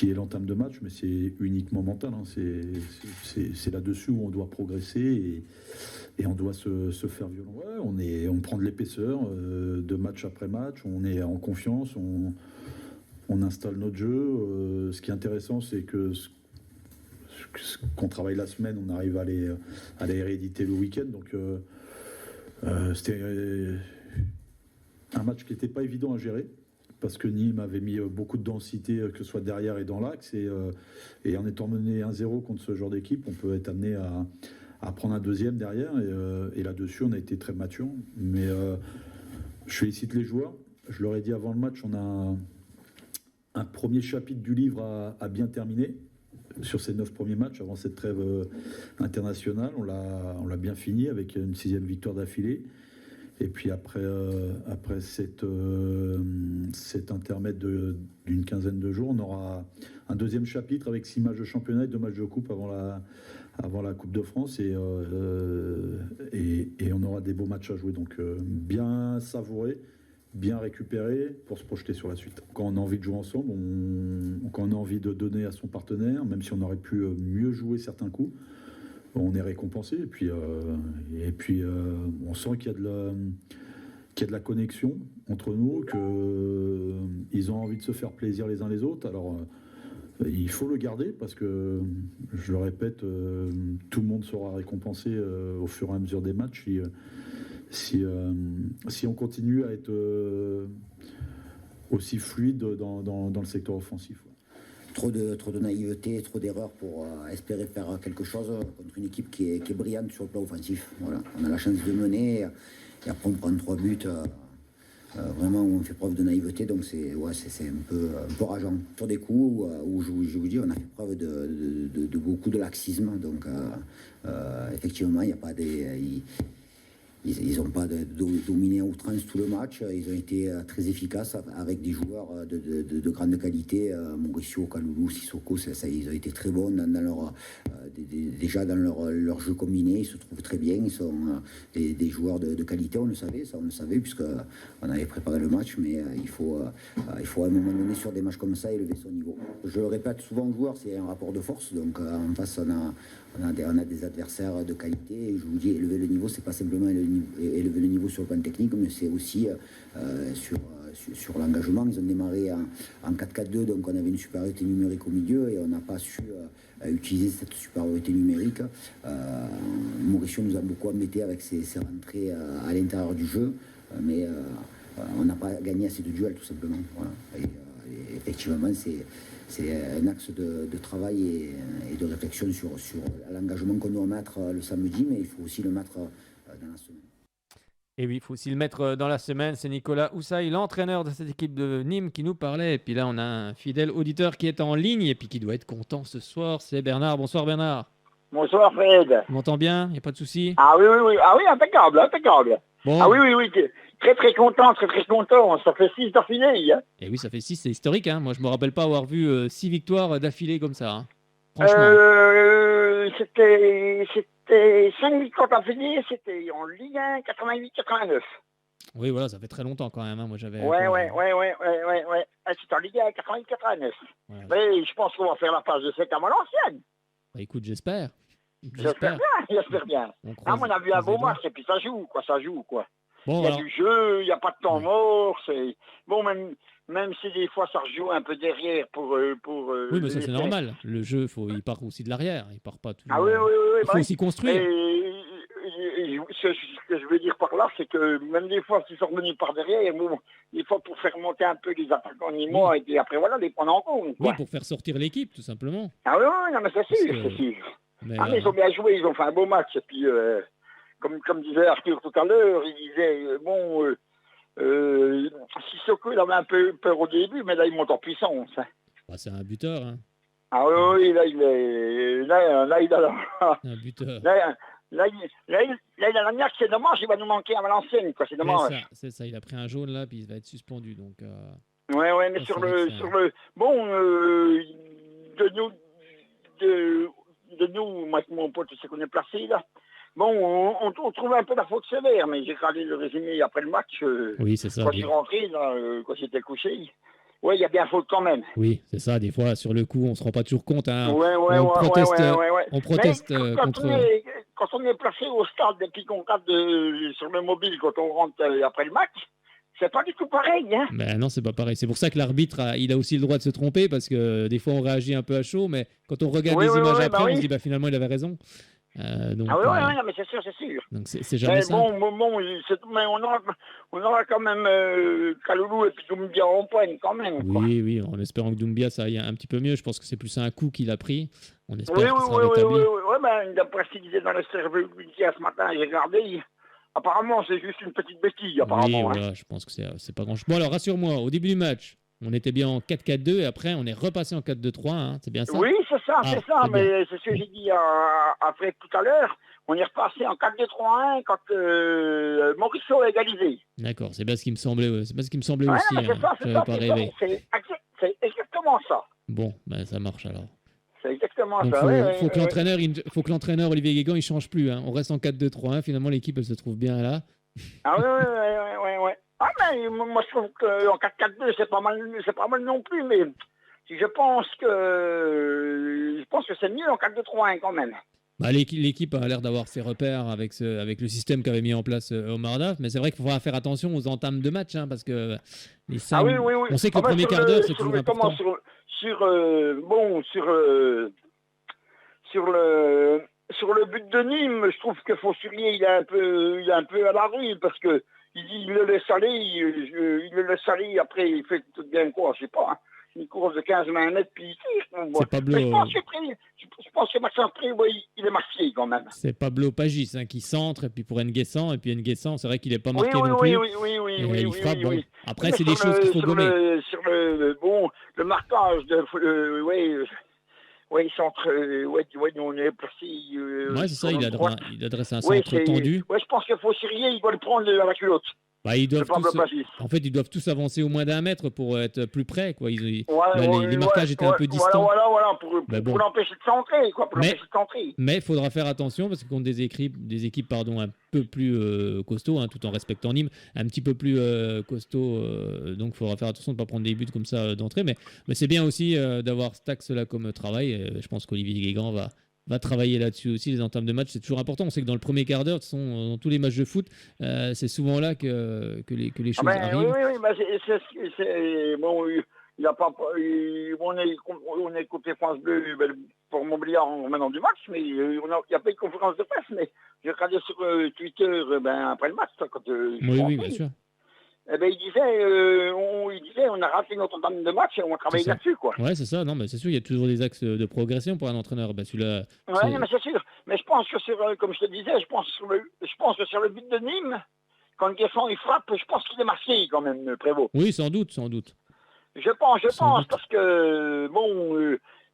Speaker 4: est l'entame de match, mais c'est uniquement mental. Hein. C'est là-dessus où on doit progresser et on doit se faire violent. Ouais, on prend de l'épaisseur de match après match, on est en confiance, on installe notre jeu. Ce qui est intéressant, c'est que qu'on travaille la semaine, on arrive à les rééditer le week-end. Donc c'était un match qui n'était pas évident à gérer, parce que Nîmes avait mis beaucoup de densité, que ce soit derrière et dans l'axe. Et en étant mené 1-0 contre ce genre d'équipe, on peut être amené à prendre un deuxième derrière. Et là-dessus, on a été très mature. Mais je félicite les joueurs. Je leur ai dit avant le match, on a un premier chapitre du livre à bien terminer sur ces 9 premiers matchs avant cette trêve internationale. On l'a bien fini avec une 6e victoire d'affilée. Et puis après cet intermède d'une quinzaine de jours, on aura un deuxième chapitre avec 6 matchs de championnat et 2 matchs de coupe avant la Coupe de France. Et on aura des beaux matchs à jouer. Donc bien savourer, bien récupérer pour se projeter sur la suite. Quand on a envie de jouer ensemble, quand on a envie de donner à son partenaire, même si on aurait pu mieux jouer certains coups, on est récompensé. Et puis on sent qu'il y a de la connexion entre nous, qu'ils ont envie de se faire plaisir les uns les autres. Alors il faut le garder, parce que, je le répète, tout le monde sera récompensé au fur et à mesure des matchs si on continue à être aussi fluide dans le secteur offensif.
Speaker 5: Trop de naïveté, trop d'erreurs pour espérer faire quelque chose contre une équipe qui est brillante sur le plan offensif. Voilà. On a la chance de mener et après on prend 3 buts. Vraiment, où on fait preuve de naïveté, donc c'est un peu rageant. Sur des coups où je vous dis, on a fait preuve de beaucoup de laxisme. Donc effectivement, il n'y a pas des... Ils n'ont pas dominé à outrance tout le match. Ils ont été très efficaces avec des joueurs de grande qualité. Mauricio, Kaloulou, Sissoko, ils ont été très bons déjà dans leur jeu combiné. Ils se trouvent très bien. Ils sont des joueurs de qualité. On le savait puisqu'on avait préparé le match. Mais il faut à un moment donné, sur des matchs comme ça, élever son niveau. Je le répète souvent aux joueurs, c'est un rapport de force. Donc en face, on a des adversaires de qualité. Et je vous dis, élever le niveau, c'est pas simplement élever le niveau sur le plan technique, mais c'est aussi sur l'engagement. Ils ont démarré en 4-4-2, donc on avait une supériorité numérique au milieu et on n'a pas su utiliser cette supériorité numérique. Mauricio nous a beaucoup embêté avec ses rentrées à l'intérieur du jeu, mais on n'a pas gagné assez de duels, tout simplement. Voilà. Et effectivement, c'est un axe de travail et de réflexion sur l'engagement qu'on doit mettre le samedi, mais il faut aussi le mettre dans la semaine.
Speaker 1: Et oui, il faut aussi le mettre dans la semaine. C'est Nicolas Houssaye, l'entraîneur de cette équipe de Nîmes, qui nous parlait. Et puis là, on a un fidèle auditeur qui est en ligne et puis qui doit être content ce soir. C'est Bernard. Bonsoir Bernard.
Speaker 6: Bonsoir Fred.
Speaker 1: Tu m'entends bien? Il n'y a pas de souci?
Speaker 6: Ah oui. Ah oui, impeccable.
Speaker 1: Bon.
Speaker 6: Ah oui. Très content. Ça fait 6 d'affilée. Hein.
Speaker 1: Et oui, ça fait 6, c'est historique. Hein. Moi, je ne me rappelle pas avoir vu 6 victoires d'affilée comme ça. Hein. Franchement.
Speaker 6: C'était 5 victoires d'affilée, c'était en Ligue 1, 88-89.
Speaker 1: Oui, voilà, ça fait très longtemps quand même. Hein. Moi, j'avais.
Speaker 6: Ouais. C'était en Ligue 1, 88-89. Ouais. Mais je pense qu'on va faire la passe de cette à l'ancienne.
Speaker 1: Bah, écoute, j'espère.
Speaker 6: J'espère bien. On a vu un beau match et puis ça joue.
Speaker 1: Bon,
Speaker 6: il y a du jeu, il n'y a pas de temps mort. C'est... Bon, même si des fois ça rejoue un peu derrière pour
Speaker 1: oui, mais ça c'est normal. Le jeu, il part aussi de l'arrière. Il part pas toujours.
Speaker 6: Ah oui.
Speaker 1: Il faut aussi construire.
Speaker 6: Ce que je veux dire par là, c'est que même des fois, s'ils sont revenus par derrière, des fois pour faire monter un peu les attaquants Nîmois, et après voilà, les prendre en compte.
Speaker 1: Oui, pour faire sortir l'équipe, tout simplement.
Speaker 6: Ah oui, non, mais c'est sûr. Mais ils ont bien joué, ils ont fait un beau match. Et puis, comme disait Arthur tout à l'heure, il disait, Sissoko, il avait un peu peur au début, mais là, il monte en puissance. Hein.
Speaker 1: Bah, c'est un buteur. Hein.
Speaker 6: Ah oui, là, il a
Speaker 1: un buteur.
Speaker 6: Là, il a la niaque, c'est dommage, il va nous manquer à Valenciennes, quoi, c'est dommage.
Speaker 1: C'est ça, il a pris un jaune là, puis il va être suspendu. Donc,
Speaker 6: ouais, mais sur le... Bon, de nous, moi, mon pote, c'est qu'on est placé, là. Bon, on trouve un peu la faute sévère, mais j'ai regardé le résumé après le match.
Speaker 1: Oui, c'est ça.
Speaker 6: Quand je suis rentré, là, quand j'étais couché, oui, il y a bien faute quand même.
Speaker 1: Oui, c'est ça. Des fois, sur le coup, on ne se rend pas toujours compte. Hein.
Speaker 6: On
Speaker 1: proteste contre...
Speaker 6: Quand on est placé au stade et puis qu'on regarde sur le mobile quand on rentre après le match, C'est pas du tout pareil, hein.
Speaker 1: Ben non, c'est pas pareil. C'est pour ça que l'arbitre, il a aussi le droit de se tromper, parce que des fois, on réagit un peu à chaud, mais quand on regarde les images après, on se dit, finalement, il avait raison. Donc,
Speaker 6: ah oui, mais c'est sûr, c'est sûr.
Speaker 1: Donc, c'est jamais simple.
Speaker 6: Mais on aura quand même Kaloulou et puis Doumbia en poigne, quand même.
Speaker 1: Oui, en espérant que Doumbia, ça aille un petit peu mieux. Je pense que c'est plus un coup qu'il a pris. On espère qu'il sera rétabli.
Speaker 6: Oui, mais d'après ce qu'il disait dans le cerveau ce matin, j'ai regardé... Apparemment, c'est juste une petite bêtise, apparemment.
Speaker 1: Oui, voilà, je pense que c'est pas grand-chose. Bon, alors, rassure-moi, au début du match, on était bien en 4-4-2 et après, on est repassé en 4-2-3, hein, c'est bien ça?
Speaker 6: Oui, c'est ça, mais
Speaker 1: bien.
Speaker 6: c'est ce que j'ai dit à Fred tout à l'heure. On est repassé en 4-2-3-1 quand Morisseau a égalisé.
Speaker 1: D'accord, c'est bien ce qui me semblait, aussi.
Speaker 6: C'est exactement ça.
Speaker 1: Bon, ben ça marche alors.
Speaker 6: C'est exactement
Speaker 1: donc
Speaker 6: ça.
Speaker 1: Faut que l'entraîneur Olivier Guégan, il change plus. Hein. On reste en 4-2-3-1. Finalement, l'équipe, elle se trouve bien là.
Speaker 6: Ah oui. Ah mais moi je trouve qu'en 4-4-2 c'est pas mal non plus, mais je pense que c'est mieux en 4-2-3-1 quand même.
Speaker 1: Bah, l'équipe a l'air d'avoir ses repères avec le système qu'avait mis en place Omar Daf, mais c'est vrai qu'il faudra faire attention aux entames de match, hein, parce que les 5... on sait que le premier quart d'heure c'est toujours important.
Speaker 6: Sur le but de Nîmes, je trouve que Faussurier il est un peu à la rue parce que il le laisse aller, après il fait tout bien quoi, je sais pas. Une course de 15-20 mètres, puis il tire.
Speaker 1: C'est Pablo...
Speaker 6: Je pense que Maxence Pré, il est marqué quand même.
Speaker 1: C'est Pablo Pagis qui centre, et puis pour Nguessan, c'est vrai qu'il n'est pas marqué non plus. Il frappe, bon. Après, c'est des choses qu'il faut gommer.
Speaker 6: Le marquage de... il centre... on est placé...
Speaker 1: c'est ça, il adresse un centre tendu.
Speaker 6: Je pense qu'il faut Syrier, il doit le prendre à la culotte.
Speaker 1: Bah, ils doivent tous avancer au moins d'1 mètre pour être plus près, quoi. Les marquages étaient un peu distants.
Speaker 6: Voilà, pour l'empêcher de centrer, quoi.
Speaker 1: Mais il faudra faire attention parce que contre des équipes un peu plus costauds, hein, tout en respectant Nîmes, un petit peu plus costaud. Donc il faudra faire attention de ne pas prendre des buts comme ça d'entrée. Mais c'est bien aussi d'avoir cet axe-là comme travail. Je pense qu'Olivier Guégan va travailler là-dessus aussi, les entames de match, c'est toujours important. On sait que dans le premier quart d'heure, dans tous les matchs de foot, c'est souvent là que les choses arrivent.
Speaker 6: Oui, bon, il y a pas, on est côté France Bleu pour Montbéliard maintenant du match, mais il n'y a pas eu de conférence de presse, mais j'ai regardé sur Twitter après le match.
Speaker 1: Oui, bien sûr.
Speaker 6: Il disait, on a raté notre entame de match et on travaille là-dessus, quoi.
Speaker 1: Ouais, c'est ça. Non, mais c'est sûr, il y a toujours des axes de progression pour un entraîneur. Mais
Speaker 6: c'est sûr. Mais je pense que comme je te disais, je pense que sur le but de Nîmes, quand Guesson il frappe, je pense qu'il est marqué quand même, Prévost.
Speaker 1: Oui, sans doute.
Speaker 6: Je pense, parce que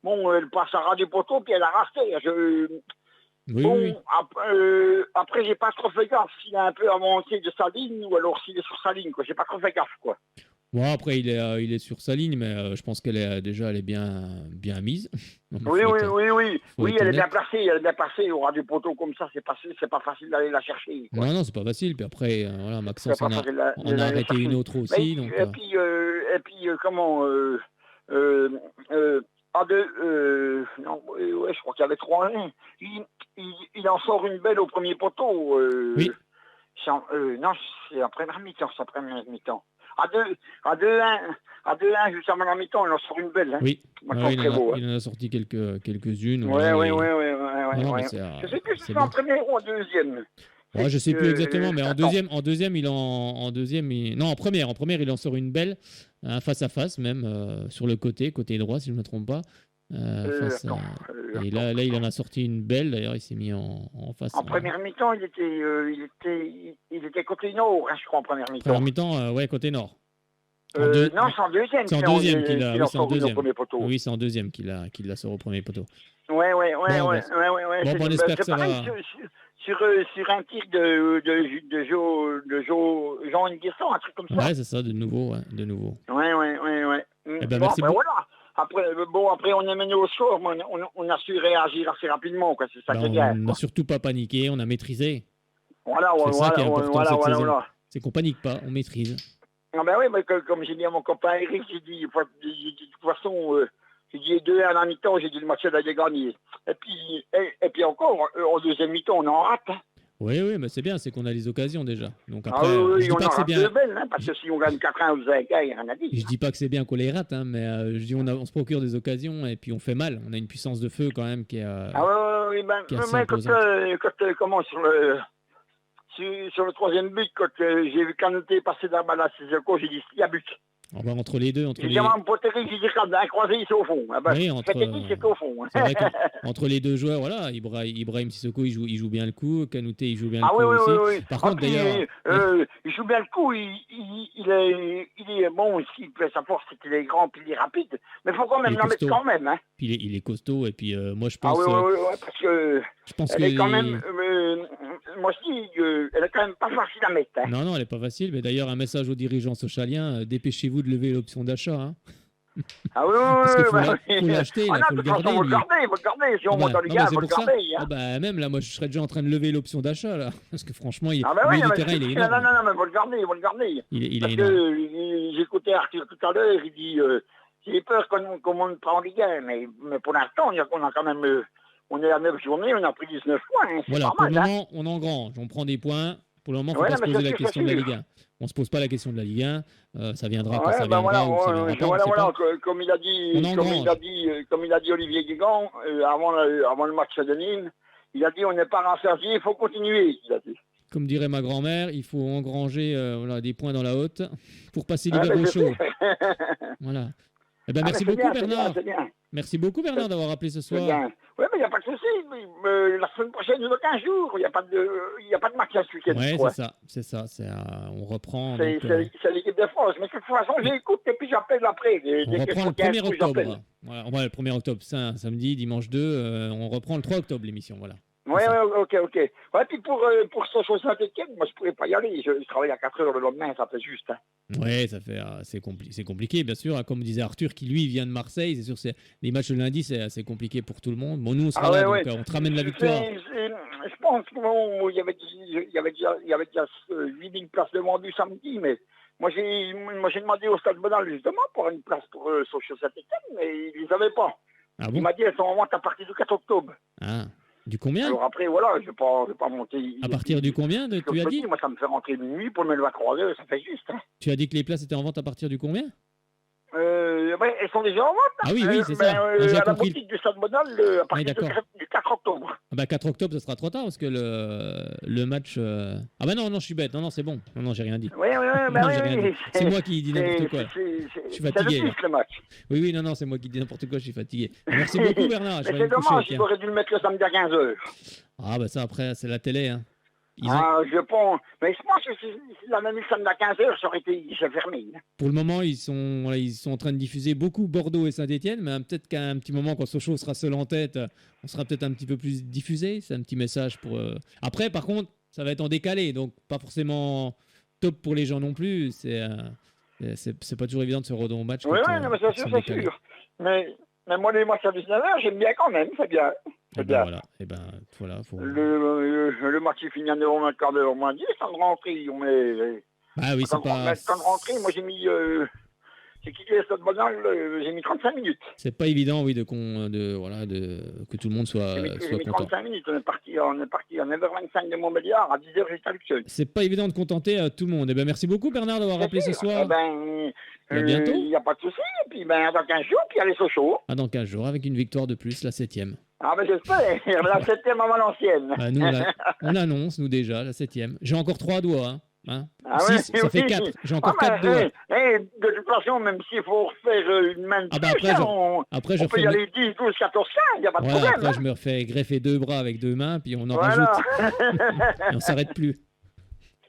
Speaker 6: elle passe à ras du poteau puis elle a raté.
Speaker 1: Oui.
Speaker 6: Après, j'ai pas trop fait gaffe s'il est un peu avancé de sa ligne ou alors s'il est sur sa ligne, quoi. J'ai pas trop fait gaffe, quoi.
Speaker 1: Bon, après, il est sur sa ligne, mais je pense qu'elle est bien mise.
Speaker 6: Oui, elle est bien placée au ras du poteau comme ça, c'est pas facile d'aller la chercher, quoi.
Speaker 1: Non, c'est pas facile. Puis après, Maxence on a arrêté une autre aussi.
Speaker 6: Et puis, comment... je crois qu'il y avait 3-1. Il en sort une belle au premier poteau.
Speaker 1: Oui.
Speaker 6: Non, c'est en première mi-temps. À 2-1, juste avant la mi-temps, il en sort une belle. Hein.
Speaker 1: Oui.
Speaker 6: Il
Speaker 1: en a sorti quelques-unes.
Speaker 6: Oui. Je sais plus si c'est en première ou en deuxième.
Speaker 1: Ouais, je sais plus exactement, mais en deuxième, non, en première, il en sort une belle, face à face même, sur le côté droit, si je ne me trompe pas. Et là, il en a sorti une belle. D'ailleurs, il s'est mis en face.
Speaker 6: En première mi-temps, il était côté nord, je crois, en première mi-temps.
Speaker 1: Première mi-temps, côté nord.
Speaker 6: Non, c'est en deuxième.
Speaker 1: C'est en deuxième qu'il a.
Speaker 6: Oui,
Speaker 1: c'est en deuxième qu'il la sort au premier poteau.
Speaker 6: Ouais.
Speaker 1: Bon, on espère que ça va.
Speaker 6: Sur un tir de Jean Nguesson, un truc comme ça.
Speaker 1: Ouais, c'est ça, de nouveau.
Speaker 6: Ouais.
Speaker 1: Eh ben, merci beaucoup.
Speaker 6: Voilà. Après, on est mené au score, mais on a su réagir assez rapidement, quoi. C'est ça qui est bien.
Speaker 1: On n'a surtout pas paniqué, on a maîtrisé.
Speaker 6: Voilà,
Speaker 1: c'est ça qui est important cette saison. C'est qu'on panique pas, on maîtrise.
Speaker 6: Ah ben oui, mais comme j'ai dit à mon copain Eric, j'ai dit, de toute façon, j'ai dit 2-1 à la mi-temps, j'ai dit le match d'aller gagner. Et puis encore, en deuxième mi-temps, on en rate.
Speaker 1: Oui, mais c'est bien, c'est qu'on a les occasions déjà. Donc
Speaker 6: Ah
Speaker 1: après,
Speaker 6: oui,
Speaker 1: je dis
Speaker 6: on
Speaker 1: pas que
Speaker 6: aura
Speaker 1: c'est bien.
Speaker 6: deux belles, hein, parce que si on gagne 4-1 ou 5-1, il n'y a rien à dire.
Speaker 1: Je dis pas que c'est bien qu'on les rate, hein, mais je dis on se procure des occasions et puis on fait mal. On a une puissance de feu quand même qui est.
Speaker 6: Ah oui, ben,
Speaker 1: qui est assez
Speaker 6: mais
Speaker 1: imposante.
Speaker 6: comment sur le troisième but, quand j'ai vu Canouté passer d'un balle à Sissoko, j'ai dit il y a but.
Speaker 1: On va entre les deux, entre
Speaker 6: J'ai
Speaker 1: les.
Speaker 6: dit à mon poterie, j'ai dit quand un croisé, c'est au fond. Ah ben,
Speaker 1: Oui, entre.
Speaker 6: c'est au fond.
Speaker 1: C'est vrai qu'entre les deux joueurs, voilà, Ibrahim Sissoko, il joue bien le coup, Kanouté, il joue bien le
Speaker 6: Ah
Speaker 1: coup
Speaker 6: oui,
Speaker 1: aussi.
Speaker 6: oui.
Speaker 1: Par contre,
Speaker 6: puis,
Speaker 1: d'ailleurs,
Speaker 6: il joue bien le coup, il est bon, il fait sa force, c'est qu'il est grand, puis il est rapide. Mais il faut quand même
Speaker 1: Il est
Speaker 6: l'en mettre
Speaker 1: costaud.
Speaker 6: quand même. Hein.
Speaker 1: puis il est costaud et puis moi je
Speaker 6: Ah
Speaker 1: pense.
Speaker 6: oui, parce que
Speaker 1: Je pense
Speaker 6: elle
Speaker 1: que
Speaker 6: est quand même, moi je dis, elle est quand même pas facile à mettre. Hein.
Speaker 1: Non, elle est pas facile. Mais d'ailleurs, un message aux dirigeants socialiens dépêchez-vous de lever l'option d'achat. Hein.
Speaker 6: Ah oui,
Speaker 1: Parce qu'il faut
Speaker 6: oui.
Speaker 1: l'acheter,
Speaker 6: Ah
Speaker 1: il
Speaker 6: non,
Speaker 1: faut
Speaker 6: de
Speaker 1: le
Speaker 6: toute façon,
Speaker 1: garder.
Speaker 6: vous le
Speaker 1: lui.
Speaker 6: gardez. Si on
Speaker 1: Ah
Speaker 6: monte en
Speaker 1: bah,
Speaker 6: Ligue
Speaker 1: non,
Speaker 6: 1,
Speaker 1: mais c'est
Speaker 6: vous le
Speaker 1: pour ça.
Speaker 6: gardez. Hein.
Speaker 1: Ah bah, même là, moi, je serais déjà en train de lever l'option d'achat là, parce que franchement,
Speaker 6: Ah ben oui,
Speaker 1: le
Speaker 6: mais
Speaker 1: terrain, il est énorme.
Speaker 6: non, mais vous le gardez.
Speaker 1: Il est
Speaker 6: Parce
Speaker 1: énorme.
Speaker 6: que j'écoutais Arthur tout à l'heure, il dit j'ai peur qu'on monte pas en Ligue 1, mais pour l'instant, on a quand même on est à 9 journées, on a pris 19 points. Hein, c'est
Speaker 1: Voilà,
Speaker 6: pas
Speaker 1: pour
Speaker 6: mal.
Speaker 1: le
Speaker 6: Hein.
Speaker 1: moment, on engrange, on prend des points. Pour le moment, il ne faut
Speaker 6: Ouais,
Speaker 1: pas se
Speaker 6: mais
Speaker 1: poser
Speaker 6: c'est
Speaker 1: la
Speaker 6: sûr,
Speaker 1: question de la
Speaker 6: c'est
Speaker 1: Ligue 1. On ne se pose pas la question de la Ligue 1. Ça viendra quand
Speaker 6: Ouais,
Speaker 1: ça viendra
Speaker 6: voilà,
Speaker 1: ou ça viendra pas. on
Speaker 6: voilà,
Speaker 1: sait pas.
Speaker 6: comme il a dit,
Speaker 1: On engrange.
Speaker 6: comme il a dit Olivier Guégan avant le match de Nîmes, il a dit on n'est pas rassasié, il faut continuer. Il a dit.
Speaker 1: Comme dirait ma grand-mère, il faut engranger des points dans la haute pour passer
Speaker 6: Ah,
Speaker 1: l'hiver
Speaker 6: mais
Speaker 1: au
Speaker 6: je
Speaker 1: chaud.
Speaker 6: sais.
Speaker 1: Voilà. Eh ben,
Speaker 6: Ah,
Speaker 1: merci
Speaker 6: mais c'est
Speaker 1: beaucoup,
Speaker 6: bien,
Speaker 1: Bernard.
Speaker 6: c'est bien.
Speaker 1: Merci beaucoup, Bernard, d'avoir appelé ce
Speaker 6: C'est
Speaker 1: soir.
Speaker 6: bien. Oui, mais il n'y a pas de souci. La semaine prochaine, il y a 15 jours. Il n'y a pas de match à ce week-end.
Speaker 1: Ouais,
Speaker 6: quoi.
Speaker 1: c'est ça. On reprend.
Speaker 6: C'est
Speaker 1: donc,
Speaker 6: c'est l'équipe de France. Mais de toute façon, j'écoute et puis j'appelle après.
Speaker 1: on reprend le 1er octobre. Voilà, on va le 1er octobre, c'est un samedi, dimanche 2. On reprend le 3 octobre l'émission, voilà.
Speaker 6: Oui, ok. Ouais, puis pour Sochaux Saint-Etienne, moi, je ne pourrais pas y aller. Je travaille à 4 heures le lendemain, ça fait juste. Hein.
Speaker 1: Ouais, ça fait, c'est compliqué, bien sûr. Comme disait Arthur, qui lui vient de Marseille, c'est sûr, les matchs le lundi, c'est assez compliqué pour tout le monde. Bon, nous, on sera là, donc on te ramène la victoire.
Speaker 6: Je pense qu'il y avait déjà 8000 places de vendues samedi, mais moi, j'ai demandé au Stade Bonal justement pour une place pour Sochaux Saint-Etienne, mais ils ne les avaient pas.
Speaker 1: Ah bon?
Speaker 6: Il m'a dit elles sont en vente à partir du 4 octobre.
Speaker 1: Ah, du combien?
Speaker 6: Alors après, voilà, je ne vais pas monter.
Speaker 1: À partir du combien tu as dit?
Speaker 6: Moi, ça me fait rentrer minuit pour me lever à 3 heures, ça fait juste. Hein.
Speaker 1: Tu as dit que les places étaient en vente à partir du combien?
Speaker 6: Elles sont déjà en vente.
Speaker 1: Ah oui, c'est ça.
Speaker 6: À la boutique du Stade Bonal, à partir du 4 octobre.
Speaker 1: Ah bah 4 octobre, ça sera trop tard parce que le match. Ah bah non, je suis bête. Non, c'est bon. Non, j'ai rien dit.
Speaker 6: Oui,
Speaker 1: j'ai rien dit. C'est moi qui dis n'importe quoi. Je suis fatigué.
Speaker 6: C'est le match.
Speaker 1: Oui, non, c'est moi qui dis n'importe quoi, je suis fatigué. Merci beaucoup, Bernard.
Speaker 6: Mais c'est dommage, il aurait dû le mettre le samedi à 15h.
Speaker 1: Ah bah ça, après, c'est la télé. Hein.
Speaker 6: Je pense. Mais je pense que si la même samedi à 15h, ça aurait été fermé.
Speaker 1: Pour le moment, ils sont en train de diffuser beaucoup Bordeaux et Saint-Etienne, mais peut-être qu'à un petit moment, quand Sochaux sera seul en tête, on sera peut-être un petit peu plus diffusé. C'est un petit message pour. Après, par contre, ça va être en décalé, donc pas forcément top pour les gens non plus. C'est pas toujours évident de se redonner au match.
Speaker 6: Oui, mais c'est sûr. Mais moi, les matchs à 19h, j'aime bien quand même, c'est bien.
Speaker 1: C'est bien. Voilà.
Speaker 6: Le match est fini à 9h, un quart d'heure, moins 10, temps de rentrée.
Speaker 1: Ah oui, c'est pas.
Speaker 6: Temps de rentrée, moi j'ai mis. J'ai quitté le Stade Bonal, j'ai mis 35 minutes.
Speaker 1: C'est pas évident, oui, que tout le monde soit
Speaker 6: j'ai mis
Speaker 1: content.
Speaker 6: 35 minutes, on est parti à 9h25 de Montbéliard, à 10h j'étais à Luxeuil.
Speaker 1: C'est pas évident de contenter tout le monde. Merci beaucoup, Bernard, d'avoir rappelé ce soir.
Speaker 6: À bientôt. Il n'y a pas de souci. Et puis, dans 15 jours, puis allez Sochaux.
Speaker 1: Dans 15 jours, avec une victoire de plus, la 7e.
Speaker 6: Ah, ben j'espère. La 7e avant l'ancienne.
Speaker 1: Nous, on annonce, nous déjà, la 7e. J'ai encore 3 doigts. Hein. 6, ça fait 4. J'ai encore 4 doigts.
Speaker 6: De toute façon, même s'il faut refaire une main de
Speaker 1: après,
Speaker 6: on peut y aller 10, 12, 14, 15, il n'y a pas de problème.
Speaker 1: Après, je me refais greffer 2 bras avec 2 mains, puis on en rajoute. Et on s'arrête plus.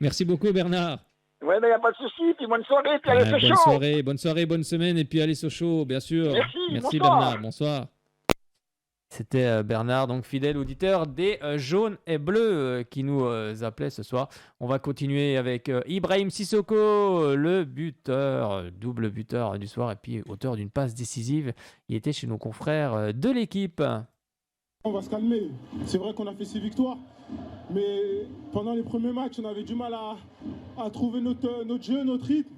Speaker 1: Merci beaucoup, Bernard.
Speaker 6: Ouais, mais il n'y a pas de souci. Puis bonne soirée, puis allez Sochaux.
Speaker 1: Bonne soirée, bonne semaine, et puis allez Sochaux, bien sûr. Merci
Speaker 6: bonsoir.
Speaker 1: Bernard. Bonsoir. C'était Bernard, donc fidèle auditeur des jaunes et bleus qui nous appelait ce soir. On va continuer avec Ibrahim Sissoko, le buteur, double buteur du soir et puis auteur d'une passe décisive. Il était chez nos confrères de l'équipe.
Speaker 7: On va se calmer. C'est vrai qu'on a fait 6 victoires, mais pendant les premiers matchs, on avait du mal à trouver notre jeu, notre rythme.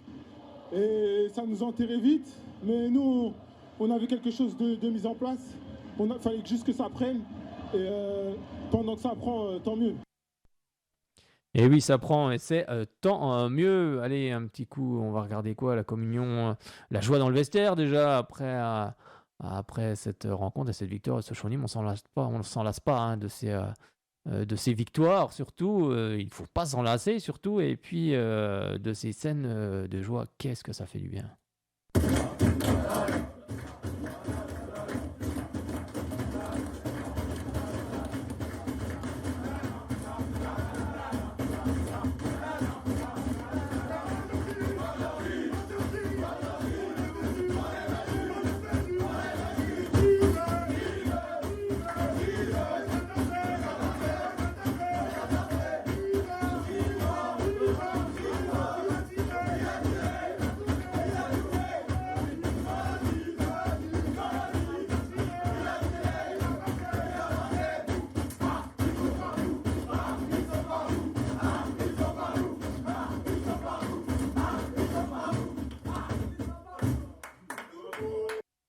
Speaker 7: Et ça nous enterrait vite. Mais nous, on avait quelque chose de mis en place. Il fallait juste que ça prenne. Et pendant que ça prend, tant mieux.
Speaker 1: Et oui, ça prend, et c'est tant mieux. Allez, un petit coup, on va regarder quoi? La communion, la joie dans le vestiaire déjà, après cette rencontre et cette victoire de Sochaux-Nîmes, on s'en lasse pas hein, de ces victoires, surtout. Il ne faut pas s'en lasser, surtout. Et puis, de ces scènes de joie, qu'est-ce que ça fait du bien.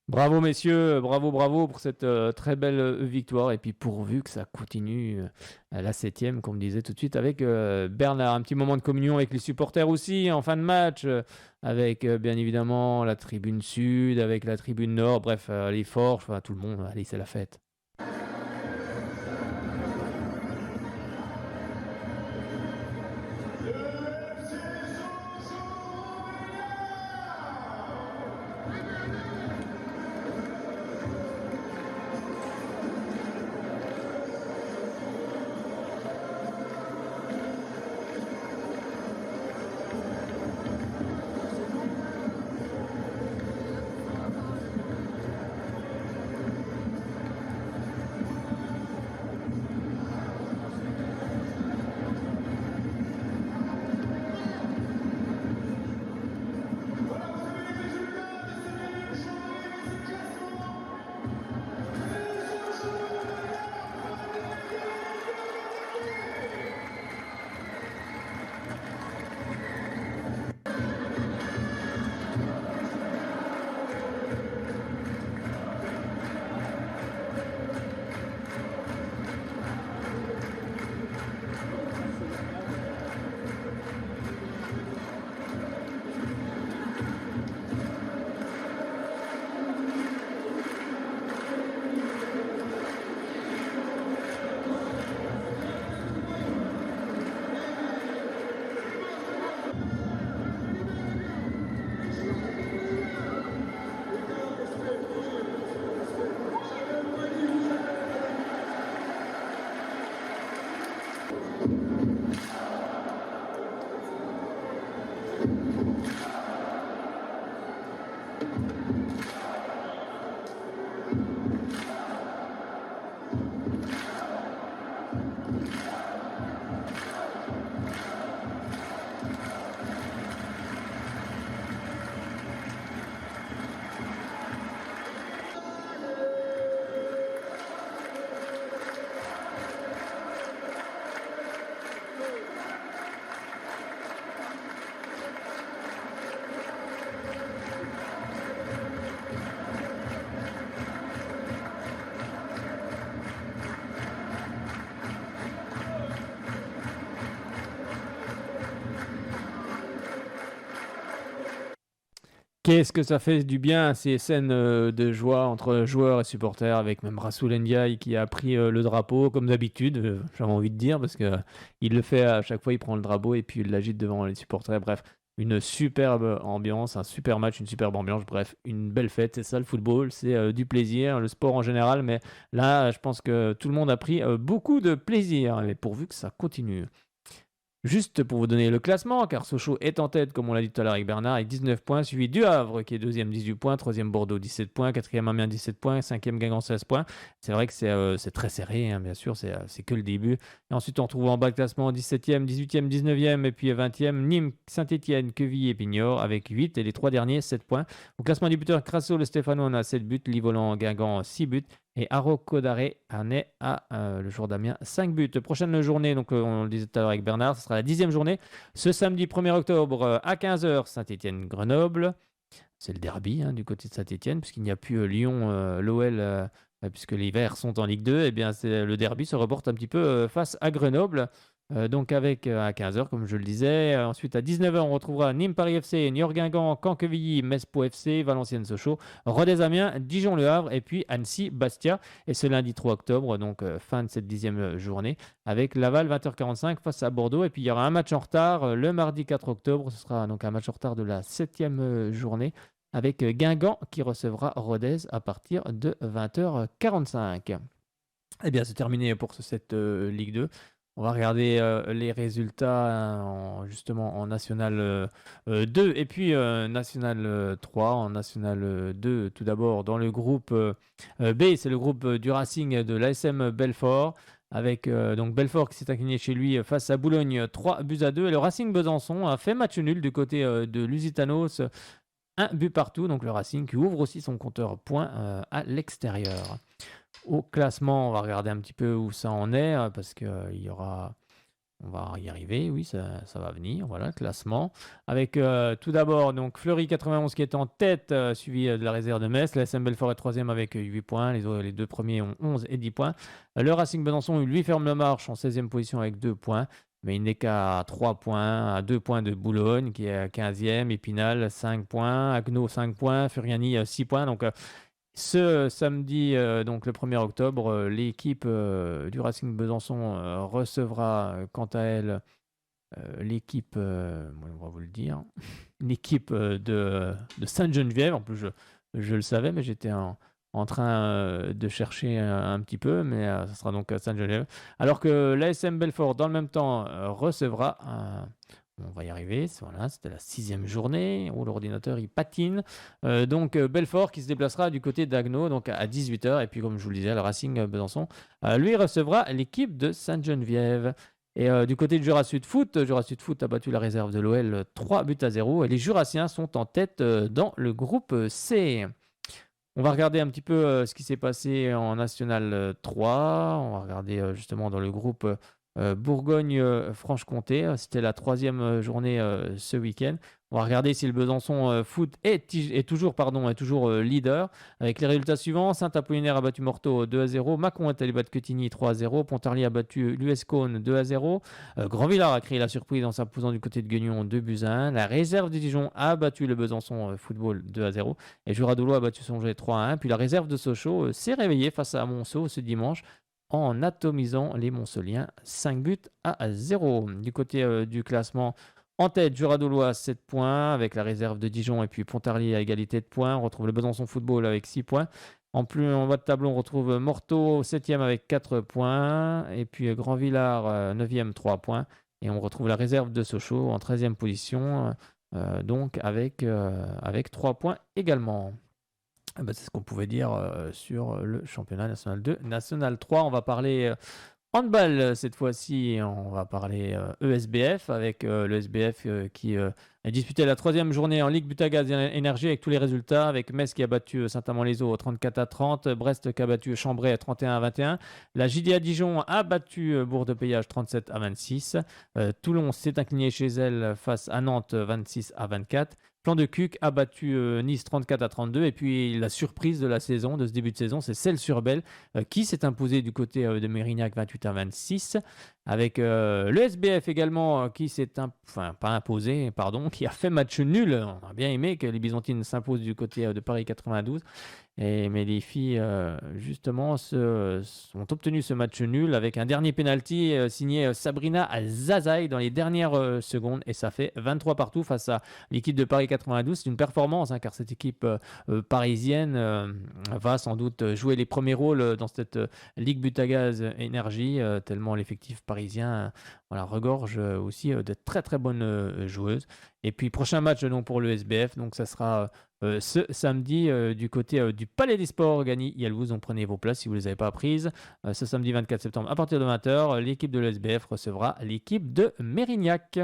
Speaker 1: Bravo messieurs, bravo pour cette très belle victoire et puis pourvu que ça continue à la 7e, comme on disait tout de suite avec Bernard. Un petit moment de communion avec les supporters aussi en fin de match, avec bien évidemment la tribune sud, avec la tribune nord, bref les Forges, enfin, tout le monde, allez c'est la fête. Qu'est-ce que ça fait du bien ces scènes de joie entre joueurs et supporters avec même Rassoul Ndiaye qui a pris le drapeau comme d'habitude, j'avais envie de dire parce que il le fait à chaque fois, il prend le drapeau et puis il l'agite devant les supporters. Bref, une superbe ambiance, un super match, une superbe ambiance. Bref, une belle fête. C'est ça le football, c'est du plaisir, le sport en général. Mais là, je pense que tout le monde a pris beaucoup de plaisir. Mais pourvu que ça continue. Juste pour vous donner le classement, car Sochaux est en tête, comme on l'a dit tout à l'heure avec Bernard, avec 19 points, suivi du Havre qui est deuxième, 18 points, troisième Bordeaux, 17 points, quatrième Amiens, 17 points, cinquième Guingamp, 16 points. C'est vrai que c'est très serré, hein, bien sûr, c'est que le début. Et ensuite, on retrouve en bas de classement 17e, 18e, 19e et puis 20e, Nîmes, Saint-Étienne, Quevilly et Pignor avec 8 et les trois derniers, 7 points. Au classement du buteur, Crasso, le Stéphano, on a 7 buts, Livolan, Guingamp, 6 buts. Et Haro Kodare en est à le jour d'Amiens 5 buts. Prochaine journée, donc on le disait tout à l'heure avec Bernard, ce sera la 10e journée. Ce samedi 1er octobre à 15h, Saint-Étienne-Grenoble. C'est le derby du côté de Saint-Étienne, puisqu'il n'y a plus Lyon, l'OL, puisque les Verts sont en Ligue 2. Et bien le derby se reporte un petit peu face à Grenoble. Donc avec à 15h, comme je le disais. Ensuite, à 19h, on retrouvera Nîmes Paris FC, Niort Guingamp, Caen-Quevilly, Metz Pau FC, Valenciennes Sochaux, Rodez Amiens, Dijon Le Havre et puis Annecy Bastia. Et ce lundi 3 octobre, donc fin de cette 10e journée, avec Laval 20h45 face à Bordeaux. Et puis il y aura un match en retard le mardi 4 octobre. Ce sera donc un match en retard de la 7e journée avec Guingamp qui recevra Rodez à partir de 20h45. Eh bien, c'est terminé pour cette Ligue 2. On va regarder les résultats justement en National 2 et puis National 3. En National 2, tout d'abord, dans le groupe B, c'est le groupe du Racing de l'ASM Belfort, avec donc Belfort qui s'est incliné chez lui face à Boulogne 3-2. Et le Racing Besançon a fait match nul du côté de Lusitanos, 1 but partout. Donc le Racing qui ouvre aussi son compteur points à l'extérieur. Au classement, on va regarder un petit peu où ça en est, parce qu'on va y arriver, oui, ça va venir, voilà, le classement. Avec tout d'abord donc Fleury 91 qui est en tête, suivi de la réserve de Metz. L'ASM Belfort est 3e avec 8 points, les deux premiers ont 11 et 10 points. Le Racing Besançon, lui, ferme la marche en 16e position avec 2 points, mais il n'est qu'à 3 points, à 2 points de Boulogne qui est 15e, Épinal 5 points, Agno 5 points, Furiani 6 points, donc... Ce samedi, donc le 1er octobre, l'équipe du Racing Besançon recevra quant à elle l'équipe, on va vous le dire, l'équipe de Sainte-Geneviève. En plus, je le savais, mais j'étais en train de chercher un petit peu, mais ça sera donc Sainte-Geneviève. Alors que l'ASM Belfort, dans le même temps, recevra on va y arriver, voilà, c'était la 6e journée. Oh, l'ordinateur il patine. Donc Belfort qui se déplacera du côté d'Agno donc à 18h. Et puis comme je vous le disais, le Racing Besançon lui recevra l'équipe de Sainte-Geneviève. Et du côté du Jura Sud Foot a battu la réserve de l'OL 3-0. Et les Jurassiens sont en tête dans le groupe C. On va regarder un petit peu ce qui s'est passé en National 3. On va regarder justement dans le groupe Bourgogne-Franche-Comté. C'était la 3e journée ce week-end. On va regarder si le Besançon Foot est toujours leader, avec les résultats suivants. Saint-Apollinaire a battu Morteau 2-0, Mâcon est allé battre Quetigny 3-0, Pontarlier a battu l'US Cône 2-0, Grandvillard a créé la surprise en s'imposant du côté de Guignon 2-1, la réserve de Dijon a battu le Besançon Football 2-0, et Jura-Dolo a battu Songé 3-1, puis la réserve de Sochaux s'est réveillée face à Monceau ce dimanche en atomisant les Monceliens 5-0. Du côté du classement, en tête, Jura-Dolo à 7 points avec la réserve de Dijon et puis Pontarlier à égalité de points. On retrouve le Besançon Football avec 6 points. En bas de tableau, on retrouve Morteau 7e avec 4 points et puis Grandvillard 9e 3 points. Et on retrouve la réserve de Sochaux en 13e position donc avec 3 points également. C'est ce qu'on pouvait dire sur le championnat National 2. National 3, on va parler handball cette fois-ci. On va parler ESBF avec le SBF qui a disputé la 3e journée en Ligue Butagaz Énergie avec tous les résultats, avec Metz qui a battu Saint-Amand-les-Eaux 34-30, Brest qui a battu Chambray 31-21, la JDA Dijon a battu Bourg-de-Péage 37-26, Toulon s'est incliné chez elle face à Nantes 26-24, Plan de Cuc a battu Nice 34-32. Et puis la surprise de la saison, de ce début de saison, c'est Celles-sur-Belle qui s'est imposé du côté de Mérignac 28-26. Avec le SBF également qui s'est qui a fait match nul. On a bien aimé que les Byzantines s'imposent du côté de Paris 92. Mais les filles, justement, ont obtenu ce match nul avec un dernier penalty signé Sabrina Zazaï dans les dernières secondes. Et ça fait 23 partout face à l'équipe de Paris 92. C'est une performance, car cette équipe parisienne va sans doute jouer les premiers rôles dans cette Ligue Butagaz Énergie, tellement l'effectif parisien regorge aussi de très très bonnes joueuses. Et puis prochain match donc, pour le SBF, donc ça sera ce samedi du côté du Palais des Sports, Gagny-Yalvouz. Donc prenez vos places si vous ne les avez pas prises. Ce samedi 24 septembre à partir de 20h, l'équipe de l'SBF recevra l'équipe de Mérignac.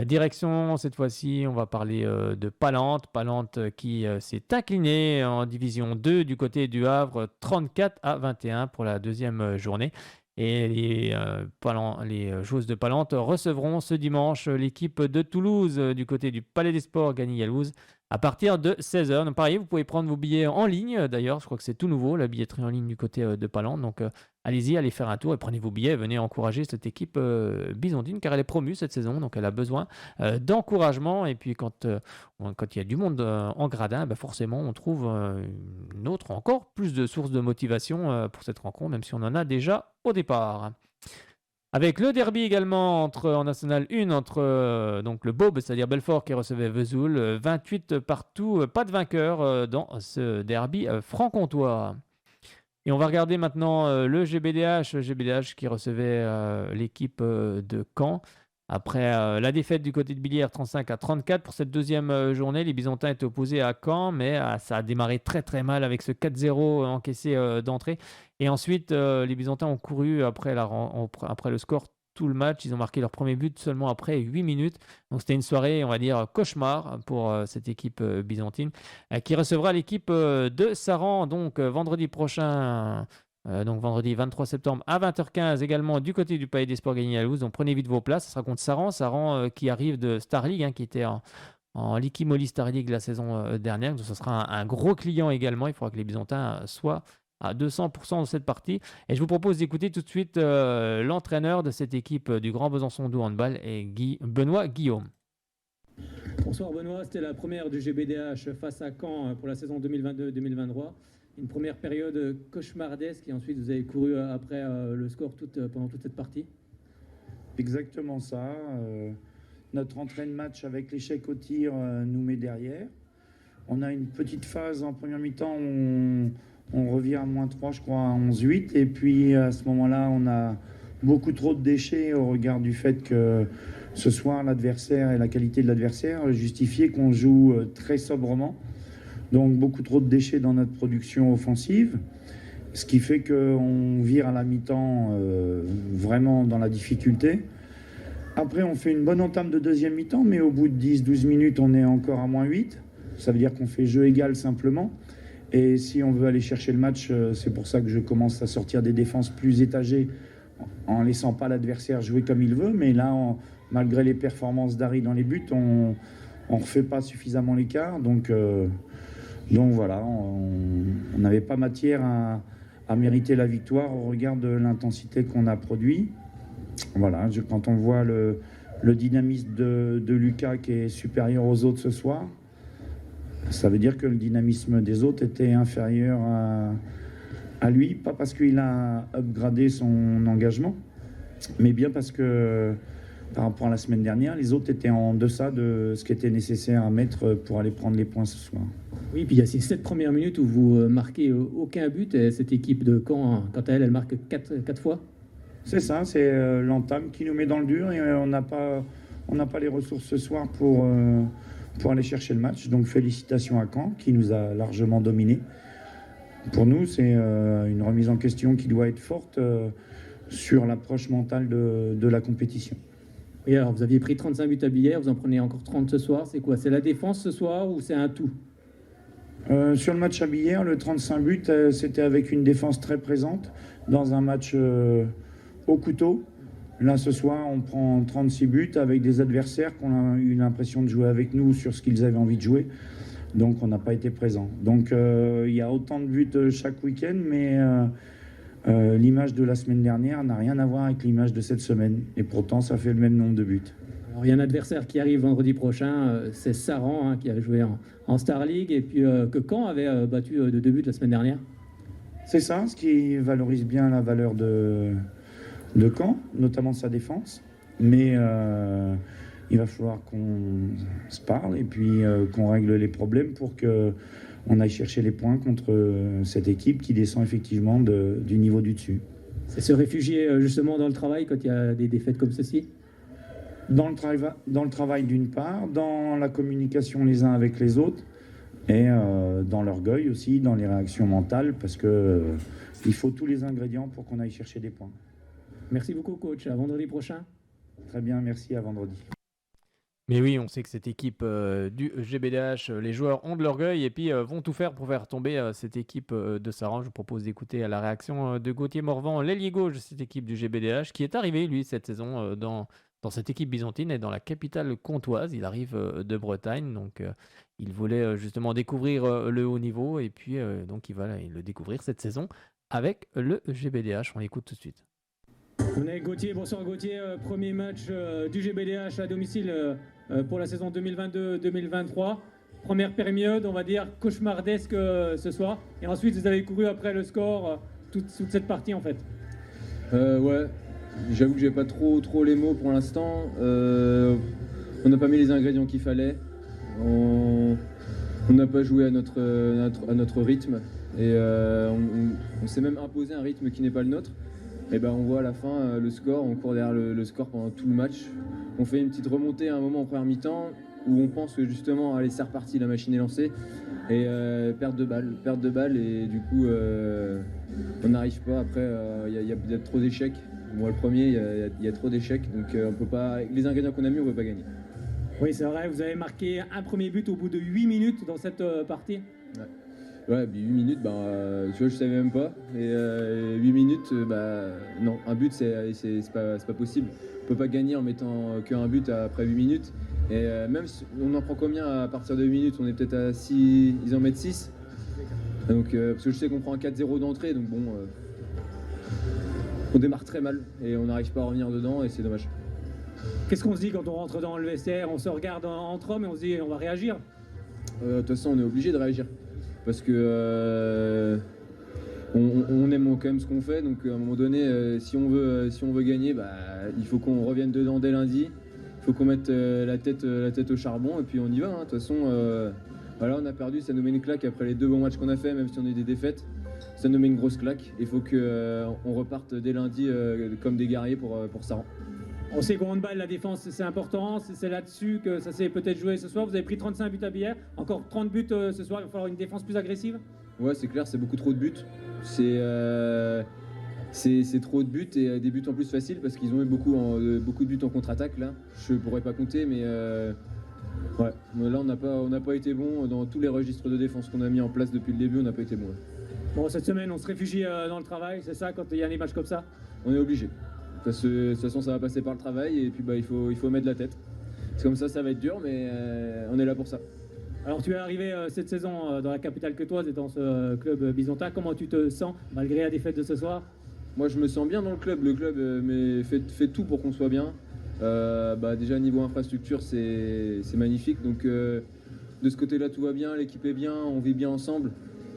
Speaker 1: Direction, cette fois-ci, on va parler de Palante. Palante qui s'est incliné en division 2 du côté du Havre 34-21 pour la 2e journée. Et les joueuses de Palante recevront ce dimanche l'équipe de Toulouse du côté du Palais des Sports, Gagny-Yalvouz, à partir de 16h. Donc pareil, vous pouvez prendre vos billets en ligne. D'ailleurs, je crois que c'est tout nouveau, la billetterie en ligne du côté de Palante. Donc allez-y, allez faire un tour et prenez vos billets, venez encourager cette équipe byzantine car elle est promue cette saison, donc elle a besoin d'encouragement. Et puis quand il y a du monde en gradin, forcément on trouve une autre, encore plus de sources de motivation pour cette rencontre, même si on en a déjà au départ. Avec le derby également en National 1 entre donc le Bob, c'est-à-dire Belfort qui recevait Vesoul, 28 partout, pas de vainqueur dans ce derby franc-comtois. Et on va regarder maintenant le GBDH qui recevait l'équipe de Caen. Après la défaite du côté de Billière 35-34 pour cette deuxième journée, les Byzantins étaient opposés à Caen, mais ça a démarré très très mal avec ce 4-0 encaissé d'entrée. Et ensuite, les Byzantins ont couru après le score tout le match. Ils ont marqué leur premier but seulement après 8 minutes. Donc c'était une soirée, on va dire, cauchemar pour cette équipe byzantine qui recevra l'équipe de Saran donc vendredi prochain. Donc vendredi 23 septembre à 20h15 également du côté du Palais des Sports Gagny à Louz. Donc prenez vite vos places. Ça sera contre Saran qui arrive de Star League, qui était en Licky Moly Star League la saison dernière. Donc ce sera un gros client également. Il faudra que les Byzantins soient à 200% dans cette partie. Et je vous propose d'écouter tout de suite l'entraîneur de cette équipe du Grand Besançon Doux Handball, Benoît Guillaume.
Speaker 8: Bonsoir Benoît, c'était la première du GBDH face à Caen pour la saison 2022-2023. Une première période cauchemardesque et ensuite vous avez couru après le score pendant toute cette partie.
Speaker 9: Exactement ça. Notre entrée de match avec l'échec au tir nous met derrière. On a une petite phase en première mi-temps où on revient à -3, je crois, à 11-8. Et puis à ce moment-là, on a beaucoup trop de déchets au regard du fait que ce soir, l'adversaire et la qualité de l'adversaire justifiaient qu'on joue très sobrement. Donc beaucoup trop de déchets dans notre production offensive, ce qui fait qu'on vire à la mi-temps vraiment dans la difficulté. Après, on fait une bonne entame de deuxième mi-temps, mais au bout de 10-12 minutes, on est encore à -8. Ça veut dire qu'on fait jeu égal simplement. Et si on veut aller chercher le match, c'est pour ça que je commence à sortir des défenses plus étagées en laissant pas l'adversaire jouer comme il veut. Mais là, malgré les performances d'Harry dans les buts, on ne refait pas suffisamment l'écart. Donc voilà, on n'avait pas matière à mériter la victoire au regard de l'intensité qu'on a produit. Voilà, quand on voit le dynamisme de Lucas qui est supérieur aux autres ce soir, ça veut dire que le dynamisme des autres était inférieur à lui, pas parce qu'il a upgradé son engagement, mais bien parce que par rapport à la semaine dernière, les autres étaient en deçà de ce qui était nécessaire à mettre pour aller prendre les points ce soir.
Speaker 8: Oui, puis il y a ces 7 premières minutes où vous marquez aucun but. Et cette équipe de Caen, quant à elle, elle marque 4 fois.
Speaker 9: C'est ça, c'est l'entame qui nous met dans le dur et on n'a pas les ressources ce soir pour aller chercher le match. Donc félicitations à Caen qui nous a largement dominés. Pour nous, c'est une remise en question qui doit être forte sur l'approche mentale de la compétition.
Speaker 8: Et alors, vous aviez pris 35 buts à Billière, vous en prenez encore 30 ce soir. C'est quoi? C'est la défense ce soir ou c'est un tout?
Speaker 9: Sur le match à Billière, le 35 buts, c'était avec une défense très présente dans un match au couteau. Là, ce soir, on prend 36 buts avec des adversaires qu'on a eu l'impression de jouer avec nous sur ce qu'ils avaient envie de jouer. Donc, on n'a pas été présent. Donc, il y a autant de buts chaque week-end, mais l'image de la semaine dernière n'a rien à voir avec l'image de cette semaine. Et pourtant, ça fait le même nombre de buts.
Speaker 8: Alors, il y a un adversaire qui arrive vendredi prochain, c'est Saran, qui avait joué en Star League, et puis que Caen avait battu de 2 buts la semaine dernière.
Speaker 9: C'est ça, ce qui valorise bien la valeur de Caen, notamment sa défense. Mais il va falloir qu'on se parle et puis qu'on règle les problèmes pour qu'on aille chercher les points contre cette équipe qui descend effectivement du niveau du dessus.
Speaker 8: C'est se réfugier justement dans le travail quand il y a des défaites comme ceci?
Speaker 9: Dans le travail d'une part, dans la communication les uns avec les autres et dans l'orgueil aussi, dans les réactions mentales, parce que il faut tous les ingrédients pour qu'on aille chercher des points.
Speaker 8: Merci beaucoup coach, à vendredi prochain.
Speaker 9: Très bien, merci, à vendredi.
Speaker 1: Mais oui, on sait que cette équipe du GBDH, les joueurs ont de l'orgueil et puis vont tout faire pour faire tomber cette équipe de Saran. Je vous propose d'écouter la réaction de Gauthier Morvan, l'ailier gauche de cette équipe du GBDH, qui est arrivé, lui, cette saison dans cette équipe byzantine et dans la capitale comtoise. Il arrive de Bretagne, donc il voulait justement découvrir le haut niveau et puis donc il va le découvrir cette saison avec le GBDH. On l'écoute tout de suite.
Speaker 8: On est Gauthier, bonsoir Gauthier, premier match du GBDH à domicile pour la saison 2022-2023. Première période, on va dire cauchemardesque ce soir. Et ensuite, vous avez couru après le score toute cette partie en fait.
Speaker 10: Ouais, j'avoue que j'ai pas trop les mots pour l'instant. On n'a pas mis les ingrédients qu'il fallait. On n'a pas joué à notre rythme. Et on s'est même imposé un rythme qui n'est pas le nôtre. Et ben on voit à la fin le score, on court derrière le score pendant tout le match. On fait une petite remontée à un moment en première mi-temps où on pense que justement allez c'est reparti, la machine est lancée. Et perte de balle et du coup on n'arrive pas. Après il y a trop d'échecs. Moi le premier, il y a trop d'échecs, donc on peut pas, avec les ingrédients qu'on a mis, on ne peut pas gagner.
Speaker 8: Oui c'est vrai, vous avez marqué un premier but au bout de 8 minutes dans cette partie.
Speaker 10: Ouais, 8 minutes, tu vois, je savais même pas. Et 8 minutes, non, un but, c'est pas possible. On peut pas gagner en mettant qu'un but après 8 minutes. Et même si on en prend combien à partir de 8 minutes, on est peut-être à 6, ils en mettent 6. Donc, parce que je sais qu'on prend un 4-0 d'entrée, donc bon, on démarre très mal et on n'arrive pas à revenir dedans et c'est dommage.
Speaker 8: Qu'est-ce qu'on se dit quand on rentre dans le vestiaire? On se regarde entre hommes et on se dit on va réagir.
Speaker 10: De toute façon, on est obligé de réagir. Parce que on aime quand même ce qu'on fait, donc à un moment donné, si on veut gagner, il faut qu'on revienne dedans dès lundi. Il faut qu'on mette la tête au charbon et puis on y va. De toute façon, voilà, on a perdu, ça nous met une claque après les 2 bons matchs qu'on a fait, même si on a eu des défaites. Ça nous met une grosse claque. Il faut qu'on reparte dès lundi comme des guerriers pour Saran.
Speaker 8: On sait qu'au handball, la défense, c'est important. C'est là-dessus que ça s'est peut-être joué ce soir. Vous avez pris 35 buts à Bière, encore 30 buts ce soir. Il va falloir une défense plus agressive.
Speaker 10: Ouais, c'est clair, c'est beaucoup trop de buts. C'est trop de buts et des buts en plus faciles parce qu'ils ont eu beaucoup de buts en contre-attaque là. Je pourrais pas compter, mais ouais. Là, on n'a pas été bon dans tous les registres de défense qu'on a mis en place depuis le début. On n'a pas été bon.
Speaker 8: Bon, cette semaine, on se réfugie dans le travail, c'est ça, quand il y a des matchs comme ça?
Speaker 10: On est obligé. De toute façon, ça va passer par le travail et puis il faut mettre la tête. C'est comme ça va être dur, mais on est là pour ça.
Speaker 8: Alors, tu es arrivé cette saison dans la capitale queutoise et dans ce club byzantin. Comment tu te sens malgré la défaite de ce soir?
Speaker 10: Moi, je me sens bien dans le club. Le club fait tout pour qu'on soit bien. Déjà, niveau infrastructure, c'est magnifique. Donc, de ce côté-là, tout va bien. L'équipe est bien, on vit bien ensemble.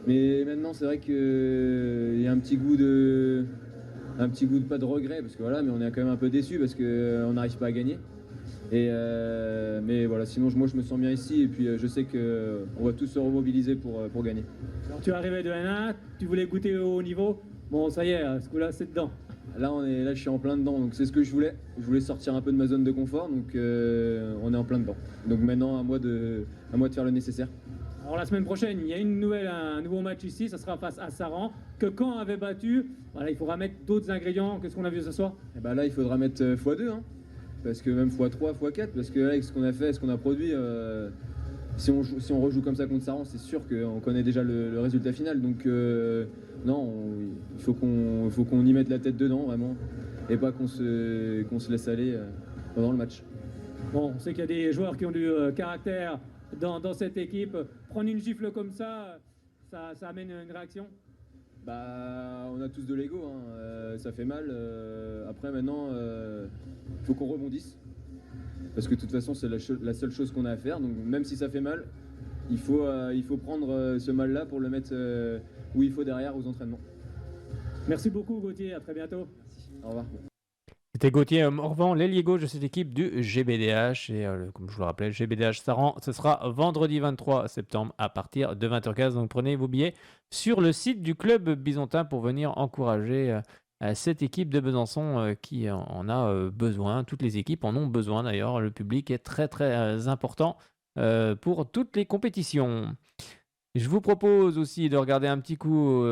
Speaker 10: Mais maintenant, c'est vrai qu'il y a un petit goût de pas de regret, parce que voilà, mais on est quand même un peu déçus parce qu'on n'arrive pas à gagner. Mais voilà, sinon moi je me sens bien ici et puis je sais qu'on va tous se remobiliser pour gagner.
Speaker 8: Alors tu es arrivé de N1, tu voulais goûter au haut niveau. Bon, ça y est, ce coup-là, c'est dedans.
Speaker 10: Là, je suis en plein dedans, donc c'est ce que je voulais. Je voulais sortir un peu de ma zone de confort, donc on est en plein dedans. Donc maintenant, à moi de faire le nécessaire.
Speaker 8: Alors la semaine prochaine, il y a un nouveau match ici, ça sera face à Saran, que Caen avait battu. Voilà, il faudra mettre d'autres ingrédients que ce qu'on a vu ce soir.
Speaker 10: Et là, il faudra mettre x2, parce que même x3, x4, parce que avec ce qu'on a fait, ce qu'on a produit, si on rejoue comme ça contre Saran, c'est sûr qu'on connaît déjà le résultat final. Donc non, il faut qu'on y mette la tête dedans, vraiment, et pas qu'on se laisse aller pendant le match.
Speaker 8: Bon, on sait qu'il y a des joueurs qui ont du caractère dans cette équipe. Prendre une gifle comme ça amène une réaction?
Speaker 10: On a tous de l'ego, ça fait mal. Après maintenant, il faut qu'on rebondisse. Parce que de toute façon, c'est la seule chose qu'on a à faire. Donc même si ça fait mal, il faut prendre ce mal-là pour le mettre où il faut derrière aux entraînements.
Speaker 8: Merci beaucoup Gauthier, à très bientôt.
Speaker 10: Au revoir.
Speaker 1: C'était Gauthier Morvan, l'ailier gauche de cette équipe du GBDH. Et comme je vous le rappelais, le GBDH Saran, ce sera vendredi 23 septembre à partir de 20h15. Donc prenez vos billets sur le site du club byzantin pour venir encourager cette équipe de Besançon qui en a besoin. Toutes les équipes en ont besoin d'ailleurs. Le public est très très important pour toutes les compétitions. Je vous propose aussi de regarder un petit coup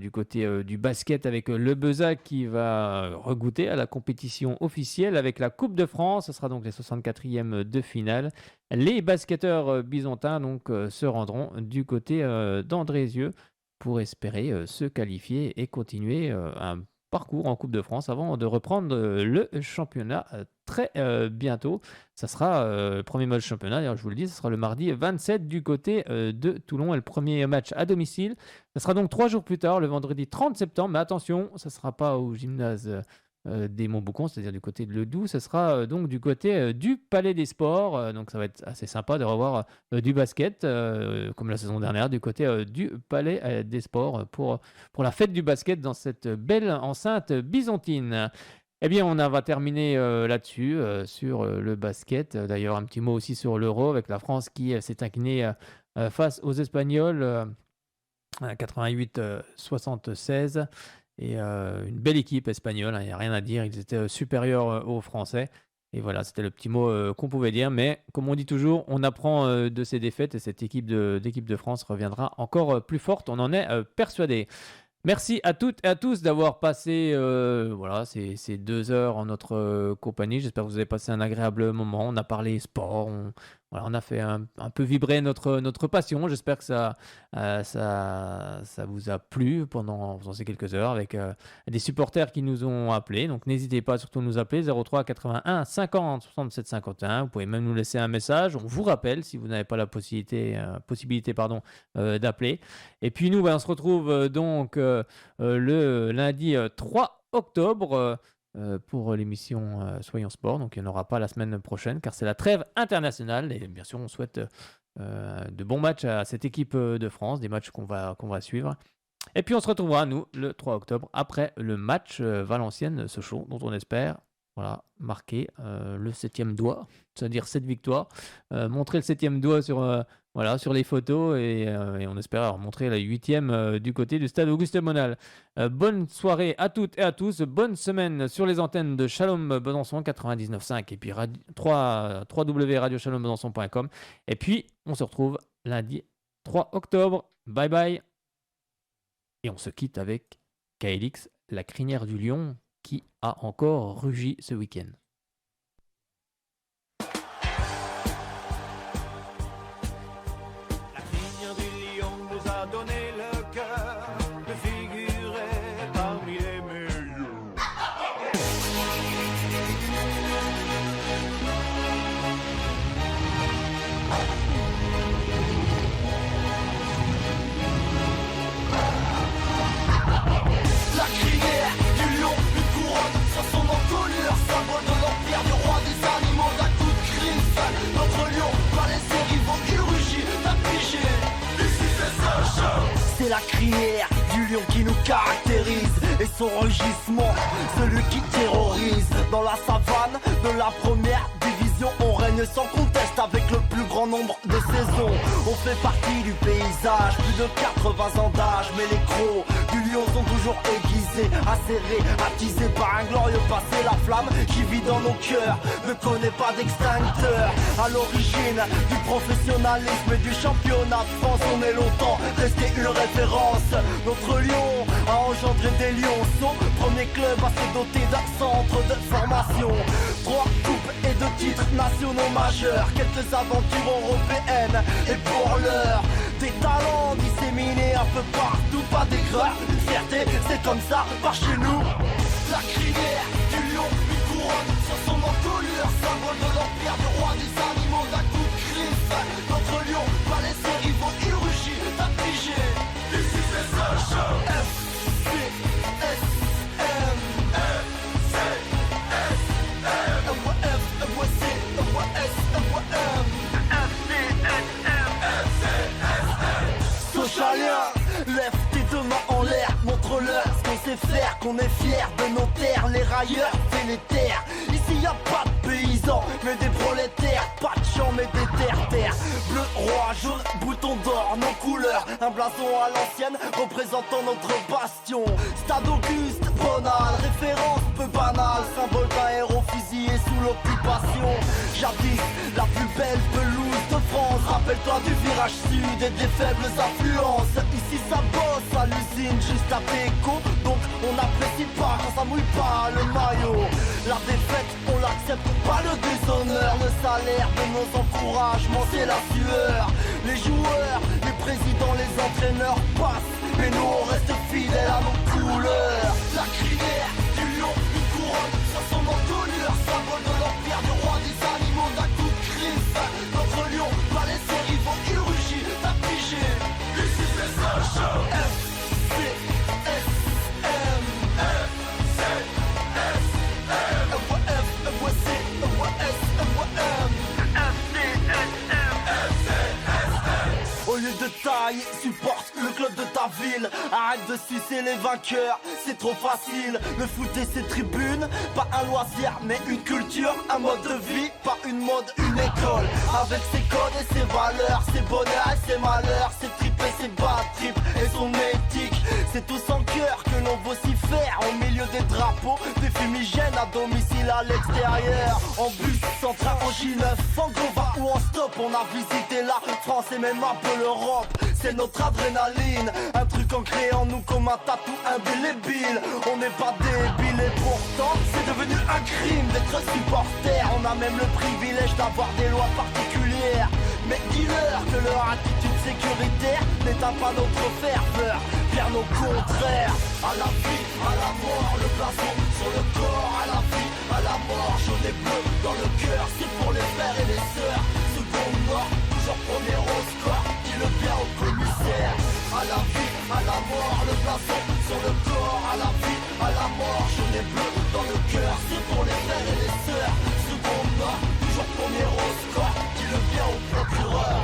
Speaker 1: du côté du basket avec le Bezac qui va regoûter à la compétition officielle avec la Coupe de France. Ce sera donc les 64e de finale. Les basketteurs byzantins donc, se rendront du côté d'Andrézieux pour espérer se qualifier et continuer un parcours en Coupe de France avant de reprendre le championnat très bientôt. Ça sera le premier match championnat, d'ailleurs je vous le dis, ce sera le mardi 27 du côté de Toulon et le premier match à domicile. Ça sera donc 3 jours plus tard, le vendredi 30 septembre, mais attention, ça ne sera pas au gymnase des Montboucons, c'est-à-dire du côté de Ledoux, ça sera donc du côté du Palais des Sports, donc ça va être assez sympa de revoir du basket, comme la saison dernière, du côté du Palais des Sports pour la fête du basket dans cette belle enceinte byzantine. Eh bien, on va terminer là-dessus, sur le basket. D'ailleurs, un petit mot aussi sur l'Euro, avec la France qui s'est inclinée face aux Espagnols, 88-76. Et une belle équipe espagnole, il n'y a rien à dire, ils étaient supérieurs aux Français. Et voilà, c'était le petit mot qu'on pouvait dire. Mais comme on dit toujours, on apprend de ces défaites et cette équipe de France reviendra encore plus forte, on en est persuadé. Merci à toutes et à tous d'avoir passé ces 2 heures en notre compagnie. J'espère que vous avez passé un agréable moment. On a parlé sport, on a fait un peu vibrer notre passion. J'espère que ça vous a plu pendant ces quelques heures avec des supporters qui nous ont appelés. Donc n'hésitez pas surtout à nous appeler 03 81 50 67 51. Vous pouvez même nous laisser un message. On vous rappelle si vous n'avez pas la possibilité d'appeler. Et puis nous, on se retrouve donc le lundi 3 octobre pour l'émission Soyons Sport. Donc il n'y en aura pas la semaine prochaine car c'est la trêve internationale et bien sûr on souhaite de bons matchs à cette équipe de France, des matchs qu'on va suivre. Et puis on se retrouvera nous le 3 octobre après le match Valenciennes-Sochaux dont on espère marquer le 7e doigt, c'est-à-dire 7 victoires, montrer le 7e doigt sur les photos et on espère montrer la 8e du côté du stade Auguste Monal. Bonne soirée à toutes et à tous, bonne semaine sur les antennes de Shalom Besançon 99.5 et puis www.radioshalombesançon.com et puis on se retrouve lundi 3 octobre. Bye bye. Et on se quitte avec KLX, la crinière du lion qui a encore rugi ce week-end.
Speaker 11: La crinière du lion nous a donné le cœur de figurer parmi les meilleurs. La crinière du lion, une couronne sur son encolure, symbole de l'empire du roi des animaux, d'un coup de crimson. Notre lion va laisser rivaux, il rugit, t'as pigé. Ici c'est Sacha. C'est la crinière du lion qui nous caractérise et son rugissement, celui qui terrorise. Dans la savane de la première division, on règne sans conteste avec le plus grand nombre de saisons. On fait partie du paysage, plus de 80 ans d'âge, mais les crocs du lion sont toujours aiguisés, acérés, attisés par un glorieux passé. La flamme qui vit dans nos cœurs ne connaît pas d'extincteur. À l'origine du professionnalisme et du championnat de France, on est longtemps resté une référence. Notre lion a engendré des lionceaux, premier club à se doter d'un centre de formation. 3 coupes et 2 titres nationaux majeurs, quelques aventures européennes et pour l'heure des talents disséminés un peu partout, pas d'aigreur, une fierté, c'est comme ça par chez nous. La crinière du lion, une couronne sur son encolure, symbole de l'empire du roi des animaux, d'un coup de griffe. Notre lion va laisser rivaux, il rugit, t'as pigé. Ici c'est Sacha. Sochalien, lève tes 2 mains en l'air, montre-leur ce qu'on sait faire, qu'on est fiers de nos terres, les railleurs délétères. Ici y a pas de paysans, mais des prolétaires, pas de champs mais des terres. Bleu, roi, jaune, bouton d'or, nos couleurs, un blason à l'ancienne représentant notre bastion. Stade Auguste, Bonal, référence peu banale, symbole d'un héros fusillé sous l'occupation. Jadis, la plus belle pelouse de France, rappelle-toi du virage sud et des faibles affluences. Ici ça bosse à l'usine juste à Péco, donc on n'apprécie pas quand ça mouille pas le maillot. La défaite on l'accepte, pas le déshonneur, le salaire de nos encouragements c'est la sueur. Les joueurs, les présidents, les entraîneurs passent mais nous on reste fidèles à nos couleurs. La crinière du lion, une couronne sur son encolure, symbole de l'empire du roi des animaux, d'un coup de crime. Notre lion va laisser rivaux qui rugit, t'as pigé. Ici c'est ça le show. Au lieu de tailler, supporte le club de ta ville. Arrête de sucer les vainqueurs, c'est trop facile. Le foot et ses tribunes, pas un loisir mais une culture, un mode de vie, pas une mode, une école. Avec ses codes et ses valeurs, ses bonheurs et ses malheurs, ses tripes et ses bad trips et son éthique. C'est tout sans cœur que l'on vocifère au milieu des drapeaux, des fumigènes à domicile à l'extérieur. En bus, en train, en J9, en Gova ou en stop, on a visité la France et même un peu l'Europe. C'est notre adrénaline, un truc ancré en nous comme un tatou indélébile. On n'est pas débiles et pourtant c'est devenu un crime d'être supporter. On a même le privilège d'avoir des lois particulières. Mais dis-leur que leur attitude sécuritaire n'éteint pas notre ferveur, bien au contraire. À la vie, à la mort, le blason sur le corps. À la vie, à la mort, jaune et bleu dans le cœur. C'est pour les frères et les sœurs. Seconde mort, toujours premier au score. Dis-le bien au commissaire. À la vie, à la mort, le blason sur le corps. À la vie, à la mort, jaune et bleu dans le cœur. C'est pour les frères et les sœurs. Seconde mort, toujours premier au score. Dis-le bien au procureur.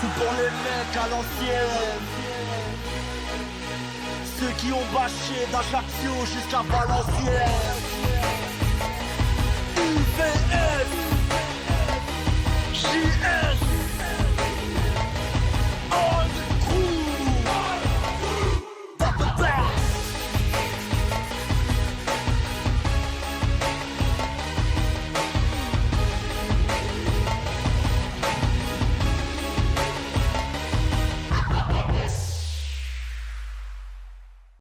Speaker 11: C'est pour les mecs à l'ancienne, ceux qui ont bâché d'Ajaccio jusqu'à Valenciennes.